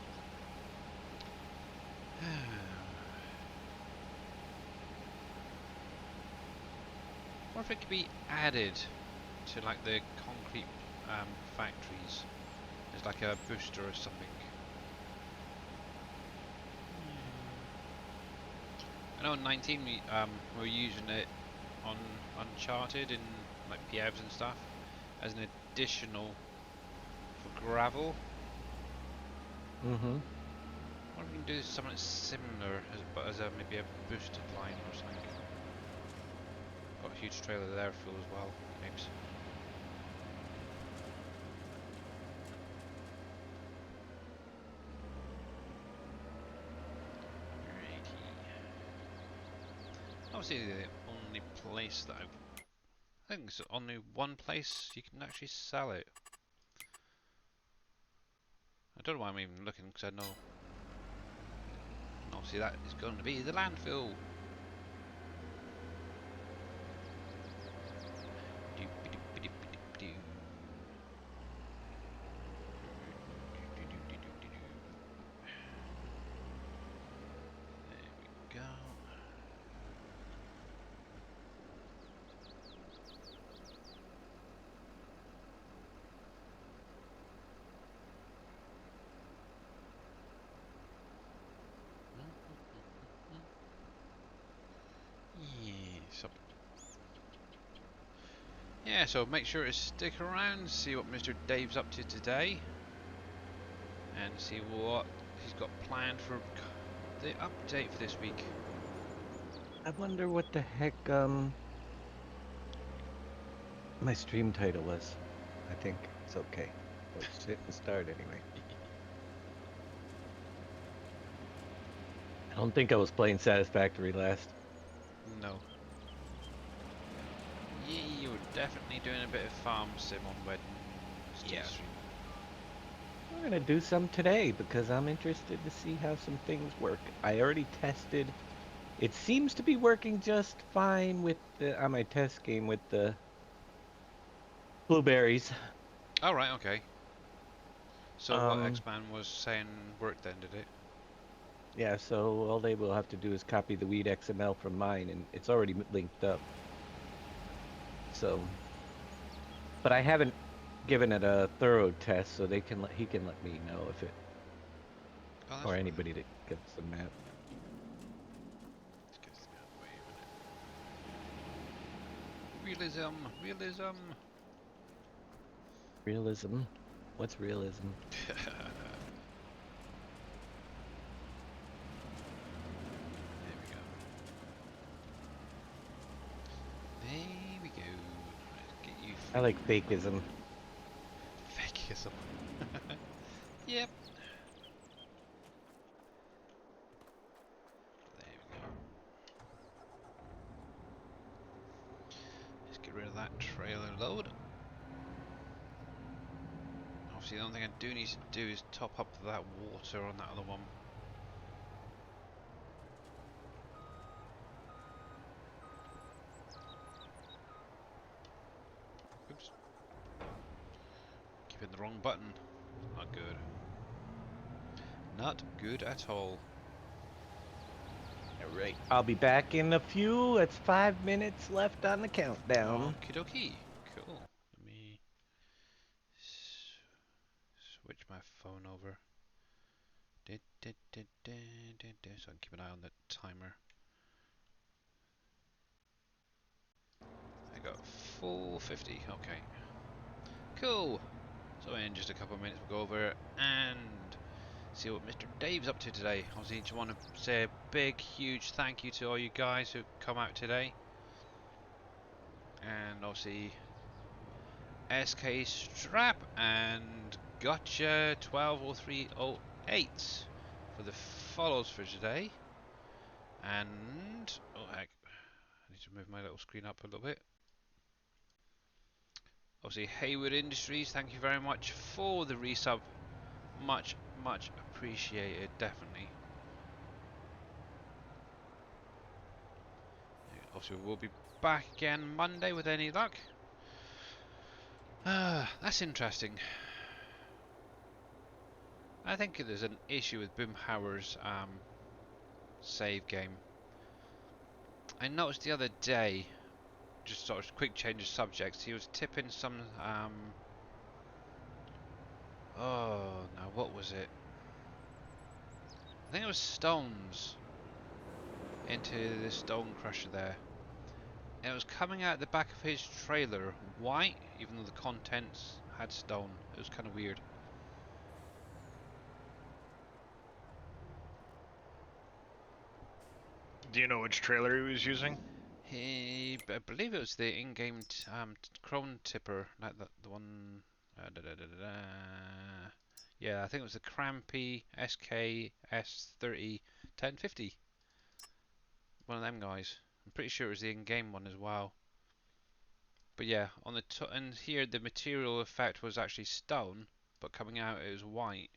Or if it could be added to like the concrete factories as like a booster or something. I know in 19 we were using it on Uncharted in like PFs and stuff as an additional for gravel. Mm-hmm. Or we can do something similar, but as a maybe a boosted line or something. Got a huge trailer there full as well. Thanks. Obviously, the only place that I think it's only one place you can actually sell it. I don't know why I'm even looking, because I know. And obviously, that is going to be the landfill. There we go. Yeah, so make sure to stick around, see what Mr. Dave's up to today, and see what he's got planned for the update for this week. I wonder what the heck my stream title was. I think it's okay. Let's hit and start anyway. I don't think I was playing Satisfactory last. No. Yeah, you were definitely doing a bit of farm sim on Wednesday Yeah. stream. We're gonna do some today because I'm interested to see how some things work. I already tested. It seems to be working just fine with the on my test game with the blueberries. Oh, right, okay. So what X-Man was saying worked then, did it? Yeah, so all they will have to do is copy the weed XML from mine, and it's already linked up. So, but I haven't given it a thorough test, so he can let me know if it Oh, that's or right. anybody that gets the map. Let's get this out of the way a minute. Realism, realism. Realism. What's realism? There we go. There we go. Let's get you I like fakeism. fakeism. Yep. There we go. Let's get rid of that trailer load. Obviously, the only thing I do need to do is top up that water on that other one. Oops. Keeping the wrong button. Not good. Not good at all. All right. I'll be back in a few. It's 5 minutes left on the countdown. Okie dokie. Cool. Let me switch my phone over. So I can keep an eye on the timer. I got 450. Okay. Cool. So in just a couple of minutes we'll go over and see what Mr. Dave's up to today. Obviously, just want to say a big, huge thank you to all you guys who've come out today. And obviously, SK Strap and Gotcha 120308 for the follows for today. And oh heck, I need to move my little screen up a little bit. Obviously, Hayward Industries, thank you very much for the resub. Much, much appreciated, definitely. Obviously, we'll be back again Monday with any luck. That's interesting. I think there's an issue with Boomhauer's save game. I noticed the other day, just sort of quick change of subjects, he was tipping some oh no, what was it? I think it was stones into the stone crusher there. And it was coming out the back of his trailer white, even though the contents had stone. It was kind of weird. Do you know which trailer he was using? I believe it was the in-game Chrome tipper, like the one. Yeah, I think it was the Crampy SKS30 1050. One of them guys. I'm pretty sure it was the in-game one as well. But yeah, on the and here the material effect was actually stone, but coming out it was white.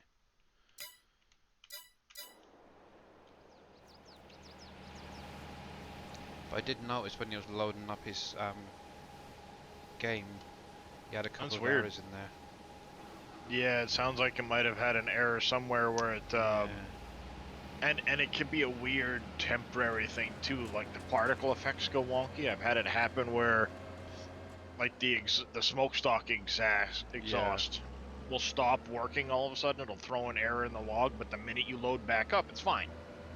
But I did notice when he was loading up his game, he had a couple That's of weird. errors in there. Yeah, it sounds like it might have had an error somewhere where it Yeah. and it can be a weird temporary thing too, like the particle effects go wonky. I've had it happen where like the smokestack exhaust will stop working all of a sudden. It'll throw an error in the log, but the minute you load back up, it's fine.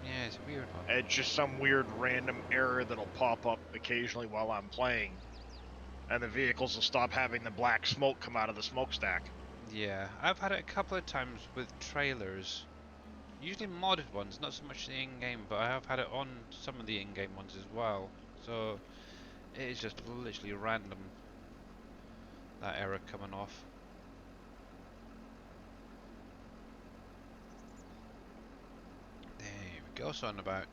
Yeah, it's a weird one. It's just some weird random error that'll pop up occasionally while I'm playing, and the vehicles will stop having the black smoke come out of the smokestack. Yeah, I've had it a couple of times with trailers. Usually modded ones, not so much the in-game, but I have had it on some of the in-game ones as well. So it is just literally random, that error coming off. There we go. So in about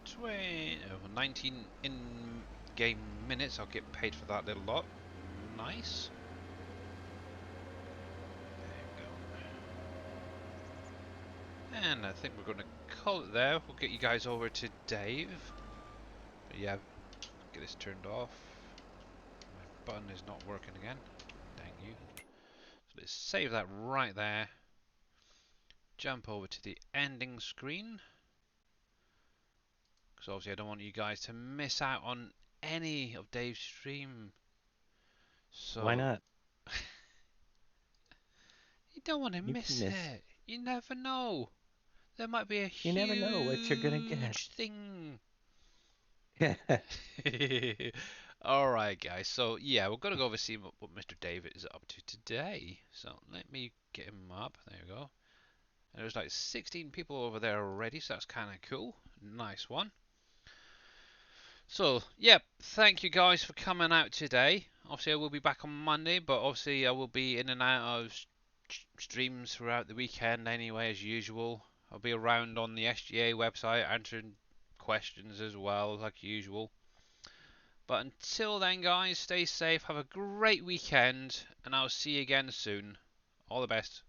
19 in-game minutes, I'll get paid for that little lot. Nice. And I think we're going to call it there. We'll get you guys over to Dave. But yeah, get this turned off. My button is not working again. Dang you. So let's save that right there. Jump over to the ending screen. Because obviously I don't want you guys to miss out on any of Dave's stream. So Why not? you don't want to You miss can miss. it. You never know. There might be a You never know what you're gonna get. huge thing. Alright guys, so yeah, we're gonna go over see what Mr. David is up to today. So let me get him up. There we go. And there's like 16 people over there already, so that's kind of cool. Nice one. So yeah, thank you guys for coming out today. Obviously I will be back on Monday, but obviously I will be in and out of streams throughout the weekend anyway, as usual. I'll be around on the SGA website answering questions as well, like usual. But until then, guys, stay safe, have a great weekend, and I'll see you again soon. All the best.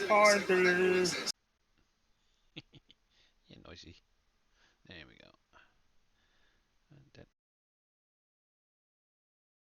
Bye, Blue.